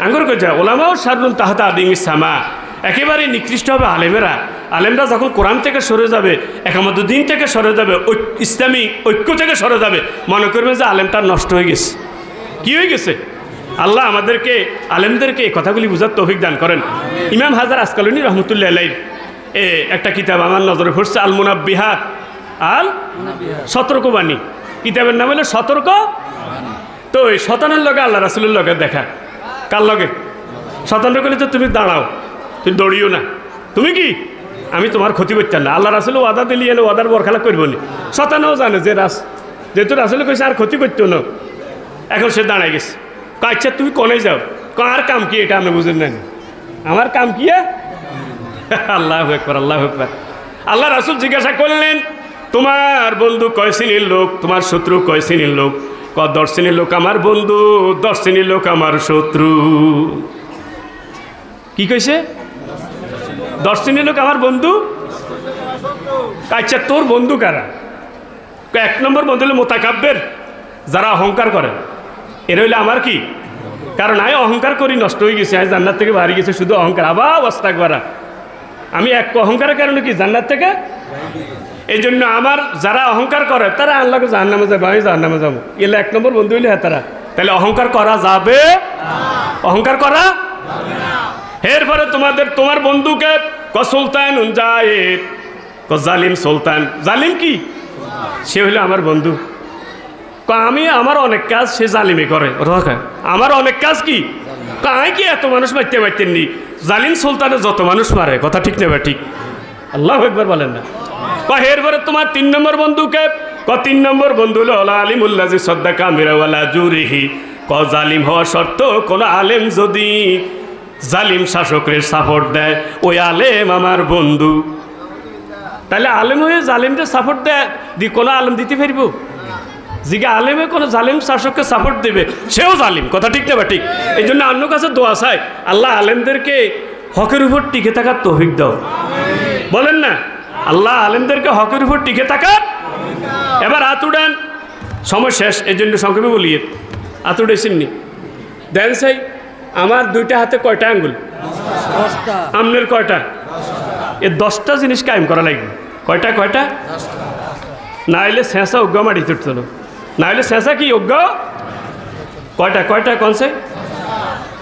আঙ্গুর কইছে উলামা ও শাররুন তাহাতা আদিমিস সামা, একেবারে নিকৃষ্ট হবে আলেমেরা। আলেমরা যখন কোরআন থেকে সরে যাবে, একামতুদ্দিন থেকে সরে যাবে, ইসলামী ঐক্য থেকে সরে যাবে, মনে করবে যে আলেমটা নষ্ট হয়ে গেছে। কি হয়ে গেছে? আল্লাহ আমাদেরকে আলেমদেরকে এই কথাগুলি বুঝার তৌফিক দান করেন। ইমাম হাজার আসকালনী রহমতুল্লাহ আলাইহির একটা কিতাব আমার নজরে পড়ছে, আল মুনাব্বিহাত, আল সতর্কবাণী। কিতাবের নাম হলো সতর্ক। তো এই শতানের লগে আল্লাহ রাসূলের লগে দেখা, কার লগে? শতানের কইলে তো তুমি দাঁড়াও, তুমি দৌড়িও না, তুমি কি আমি তোমার ক্ষতি করতাম না। আল্লাহ রাসূল ওয়াদা দিলি এনে ওয়াদার বরখালাপ করবো নি। শতানেও জানে যে যেহেতু রাসূল কইছে আর ক্ষতি করতো না, এখন সে দাঁড়ায় গেছে। আচ্ছা তুমি কোনে যাও? কার কাম কি এটা আপনি বুঝেন না? আমার কাম কি? আল্লাহু আকবার আল্লাহু আকবার। আল্লাহ রাসূল জিজ্ঞাসা করলেন তোমার বন্ধু কয় শ্রেণীর লোক, তোমার শত্রু কয় শ্রেণীর লোক? 10 শ্রেণীর লোক আমার বন্ধু, 10 শ্রেণীর লোক আমার শত্রু। কি কইছে? 10 শ্রেণীর লোক আমার বন্ধু। আচ্ছা, তোর বন্ধু কারা? 1 নম্বর বন্ধু হলো মোতাকাব্বের, যারা অহংকার করে। এরা হইলে আমার কি? কারণ আমি অহংকার করি, নষ্ট হয়ে গেছে, আমি জান্নাত থেকে বাড়ি গেছে শুধু অহংকার। আবার ওয়াস্তাকবারা, আমি এক অহংকারের কারণে কি জান্নাত থেকে? এই জন্য আমার যারা অহংকার করে তারা আল্লাহকে জাহান্নামে যাবে, আমি জাহান্নামে যাবো, এলে 1 নম্বর বন্ধু হইলে তারা। তাহলে অহংকার করা যাবে? অহংকার করা। এরপরে তোমার বন্ধুকে সুলতান জায়েদ, জালিম সুলতান। জালিম কি? সে হইলো আমার বন্ধু। আমার অনেক কাজ সে জালিমে করে, আমার অনেক কাজ কি? আমি কি এত মানুষ মারতে নি? জালিম সুলতানে যত মানুষ মারে, কথা ঠিক নেবে ঠিক? আল্লাহু আকবার বলেন না। এরপরে তোমার 3 নম্বর বন্ধুকে 3 নম্বর বন্ধু হলো আলিমুল্লাজি সদ্দাকা মিরাওয়ালা জুরিহি। জালিম হওয়া শর্ত, কোন আলেম যদি জালিম শাসকের সাপোর্ট দেয়, ওই আলেম আমার বন্ধু। তাহলে আলেম হয়ে জালিমকে সাপোর্ট দেয়, কোনো আলেম দিতে পারবো? জিগা আলেমে কোনো জালিম শাসককে সাপোর্ট দেবে, সেও জালিম, কথা ঠিক না বা ঠিক? এই জন্য অন্য কাছে দোয়া চাই, আল্লাহ আলেমদেরকে হকের উপর টিকে থাকার তৌফিক দাও। বলেন না, আল্লাহ আলেমদেরকে হকের উপর টিকে থাকার। এবার আতুডান, সময় শেষ, এই জন্য সংক্ষেপে বলি। আতুডেছেননি দেন চাই। আমার 2টা হাতে কয়টা আঙ্গুল? 10টা। আমনের কয়টা? এ 10টা জিনিস কায়েম করা লাগবে। কয়টা? না হলে শেষা অজ্ঞ মাটি তুটতো, না হলে শেষা কি অজ্ঞ? কয়টা কনসে?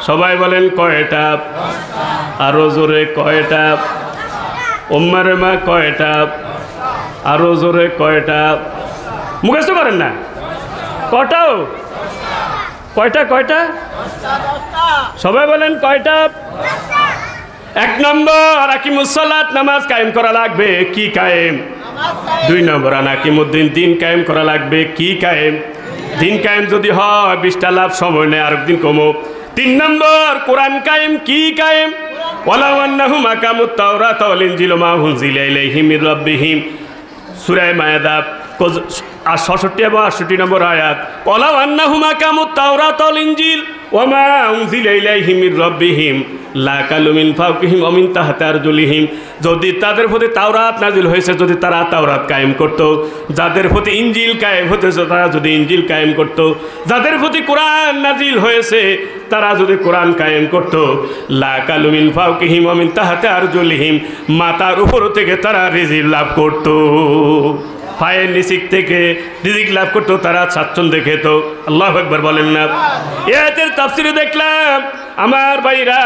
সবাই বলেন কয়টা? আরো জোরে কয়টা? উম্মারে মা কয়টা? আরো জোরে কয়টা? মুখস্থ করেন না। কয়টাও? কয়টা? সবাই বলেন কয়টা? 1 নম্বর আকিমুসসালাত, নামাজ কায়েম করা লাগবে। কি কায়েম? 2 নম্বর আনাকিমুদ্দিন, দিন কায়েম করা লাগবে। কি কায়েম? দিন কায়েম যদি হয় 20টা লাভ, সময় নেই আরেকদিন কমো। 3 নম্বর কোরআন কায়েম। কি কায়েম? ওয়ালাউ আন্নাহুম আকামুত তাওরাত ওয়াল ইনজিল মা উনজিলা ইলাইহিম মির রাব্বিহিম, সূরা মায়েদা 66 এবং 68 নম্বর আয়াত। ওয়ালাউ আন্নাহুম আকামুত তাওরাত ওয়াল ইনজিল ওয়া মা উনজিলা ইলাইহিম মির রাব্বিহিম লাকালু মিন ফাওকিহিম ওয়া মিন তাহতি আরজুলিহিম। যদি তাদের প্রতি তাওরাত নাজিল হয়েছে, যদি তারা তাওরাত কায়েম করত, যাদের প্রতি ইনজিল কায়েম হতেছে তারা যদি ইনজিল কায়েম করত, যাদের প্রতি কোরআন নাজিল হয়েছে তারা যদি কোরআন কায়েম করত, লাকালু মিন ফাওকিহিম ওয়া মিন তাহতি আরজুলিহিম, মাথার উপর থেকে তারা রিজিক লাভ করত, পায়ের নিচে থেকে রিজিক লাভ করতো, তারা স্বাচ্ছন্দ্যে খেত। আল্লাহু আকবার বলেন না। এর তাফসিরে দেখলাম আমার ভাইরা,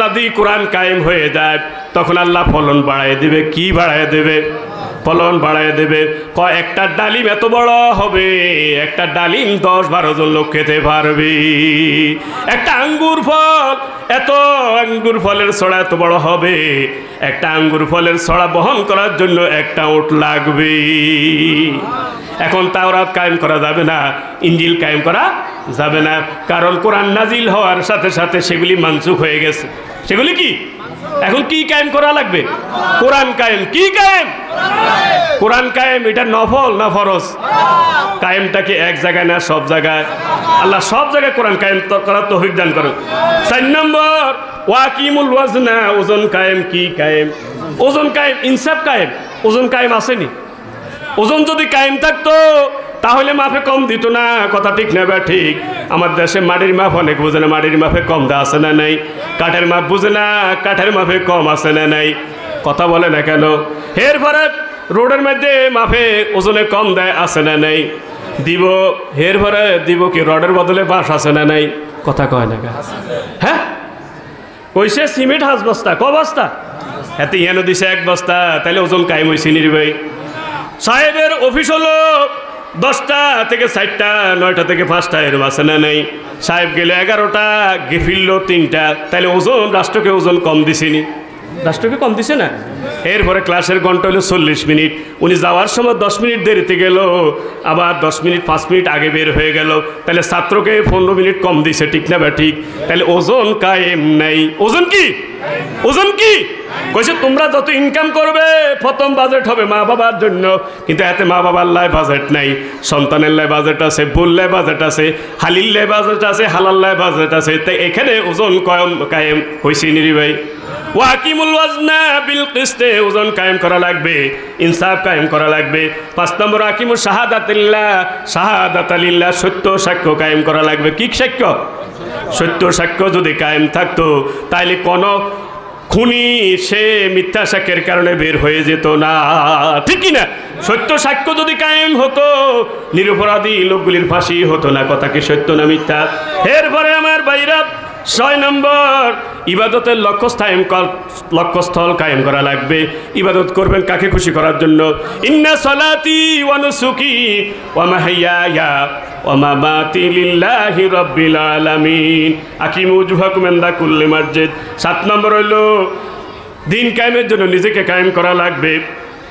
যদি কোরআন কায়েম হয়ে যায় তখন আল্লাহ ফলন বাড়ায় দেবে। কি বাড়ায় দেবে? ফলন বাড়ায় দেবে। একটা ডালিম এত বড় হবে, একটা ডালিম 10-12 জন লোক খেতে পারবে। একটা আঙ্গুর ফল, এত আঙ্গুর ফলের ছড়া এত বড় হবে, একটা আঙ্গুর ফলের ছড়া বহন করার জন্য একটা উট লাগবে। এখন তাওরাত কায়েম করা যাবে না, ইনজিল কায়েম করা যাবে না, কারণ কোরআন নাজিল হওয়ার সাথে সাথে সেগুলি মানসুখ হয়ে গেছে। সেগুলি কি? এখন কি কায়েম করা লাগবে? কোরআন কায়েম। কি কায়েম? কোরআন কায়েম। এটা নফল না ফরজ? কায়েমটা কি এক জায়গায় না সব জায়গায়? আল্লাহ সব জায়গায় কোরআন কায়েম করার তৌফিক দান করুন। 4 নম্বর ওয়াকিমুল ওয়াজনা, ওজন কায়েম। কি কায়েম? ওজন কায়েম। ইনসাফ কায়েম। ওজন কায়েম আসেনি? ওজন যদি কায়েম থাকতো তাহলে মাপে কম দিত না, কথা ঠিক না বা ঠিক? আমার দেশে মাটির মাপ অনেক বুঝে না, মাটির মাপে কম দেওয়া আছে না নাই? কাঠের মাপ বুঝে না, কাঠের মাপে কম আছে না নাই? কথা বলে না কেন? এরপরে রোডের মধ্যে মাপে ওজনে কম দেয় আছে না নাই? দিব। এরপরে দিব কি রডের বদলে বাঁশ আছে না নাই? কথা কয় না? হ্যাঁ, কইছে সিমেন্ট 5 বস্তা। ক বস্তা? এত ইয়ানো দিছে 1 বস্তা, তাহলে ওজন কায়েম হয়েছে নির ভাই। সাহেবের অফিস হলো 10টা থেকে 4টা, 9টা থেকে 5টা, এর আছে না নেই? সাহেব গেলে 11টা, ফিরল 3টা, তাহলে ওজন রাষ্ট্রকে ওজন কম দিছিনি? রাষ্ট্রকে কম দিছে না? এরপরে ক্লাসের ঘন্টা হলো 40 মিনিট, উনি যাওয়ার সময় 10 মিনিট দেরিতে গেল, আবার 10 মিনিট 5 মিনিট আগে বের হয়ে গেল, তাহলে ছাত্রকে 15 মিনিট কম দিছে, ঠিক না বা ঠিক? তাহলে ওজন কায়েম নাই। ওজন কি? ওজন কি? কইছে তোমরা যত ইনকাম করবে প্রথম বাজেট হবে মা বাবার জন্য, কিন্তু এতে মা বাবার লাই বাজেট নাই, সন্তানের লাই বাজেট আছে, বুল লাই বাজেট আছে, হালিল লাই বাজেট আছে, হালাল লাই বাজেট আছে। তাই এখানে ওজন কায়েম হয়েছে নিরি ভাই। ওয়াকিমুল ওয়াজনা বিল কিসতে, ওজন কায়েম করা লাগবে, ইনসাফ কায়েম করা লাগবে। 5 নম্বর আকিমুস শাহাদাতিল্লাহ, শাহাদাতালিল্লাহ, সত্য সাক্ষ্য কায়েম করা লাগবে। কি সাক্ষ্য? সত্য সাক্ষ্য যদি কায়েম থাকতো তাইলে কোনো খুনি সে মিথ্যা সাক্ষ্যের কারণে বের হয়ে যেত না, ঠিক কি না? সত্য সাক্ষ্য যদি কায়েম হতো নিরপরাধী লোকগুলির ফাঁসি হতো না। কথা কি সত্য না মিথ্যা? এরপরে আমার ভাইরা 6 নম্বর ইবাদতের লক্ষ্যস্থল কায়েম করা লাগবে। ইবাদত করবেন কাকে খুশি করার জন্য? ইন্না সলাতি ওয়া নুসুকি ওয়া মাহইয়ায়া ওয়া মামাতি লিল্লাহি রাব্বিল আলামিন আকিমু ওয়াজহাকুম ইনদা কুল্লি মসজিদ। 7 নম্বর হলো দিন কায়েমের জন্য নিজেকে কায়েম করা লাগবে।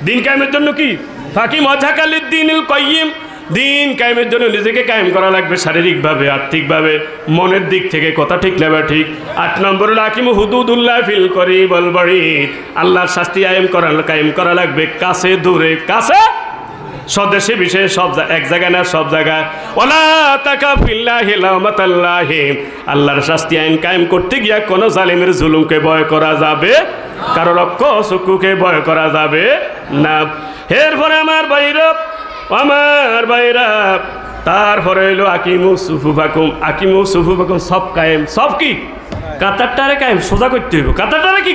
দিন কায়েমের জন্য কি? ফাকিম ওয়াজহাকা লিদ্দীনিল কাইয়্যিম, দিন কায়েমের জন্য নিজেকে কায়েম করা লাগবে, শারীরিকভাবে, আর্থিকভাবে, মনের দিক থেকে। কথা ঠিক না বা ঠিক? 8 নম্বর হলো আকিমু হুদুদুল্লাহ ফিল করিব ওয়াল বাঈদ, আল্লাহর শাস্তি কায়েম করা লাগবে, কাছে দূরে, কাছে স্বদেশে বিশেষ, সব এক জায়গায় না, সব জায়গায়। ওয়ালা তাকাফিল্লাহি লামাতাল্লাহি, আল্লাহর শাস্তি আইন কায়েম করতে গিয়া কোন জালিমের জুলুমকে ভয় করা যাবে, কারো রক্ষ চক্ষুকে ভয় করা যাবে না। এরপরে আমার ভাইরা তারপরে হইল আকিমু সুফুফাকুম, সব কায়েম। সব কি? কাতারটারে কায়েম সোজা করতে হইব। কাতারটারে কি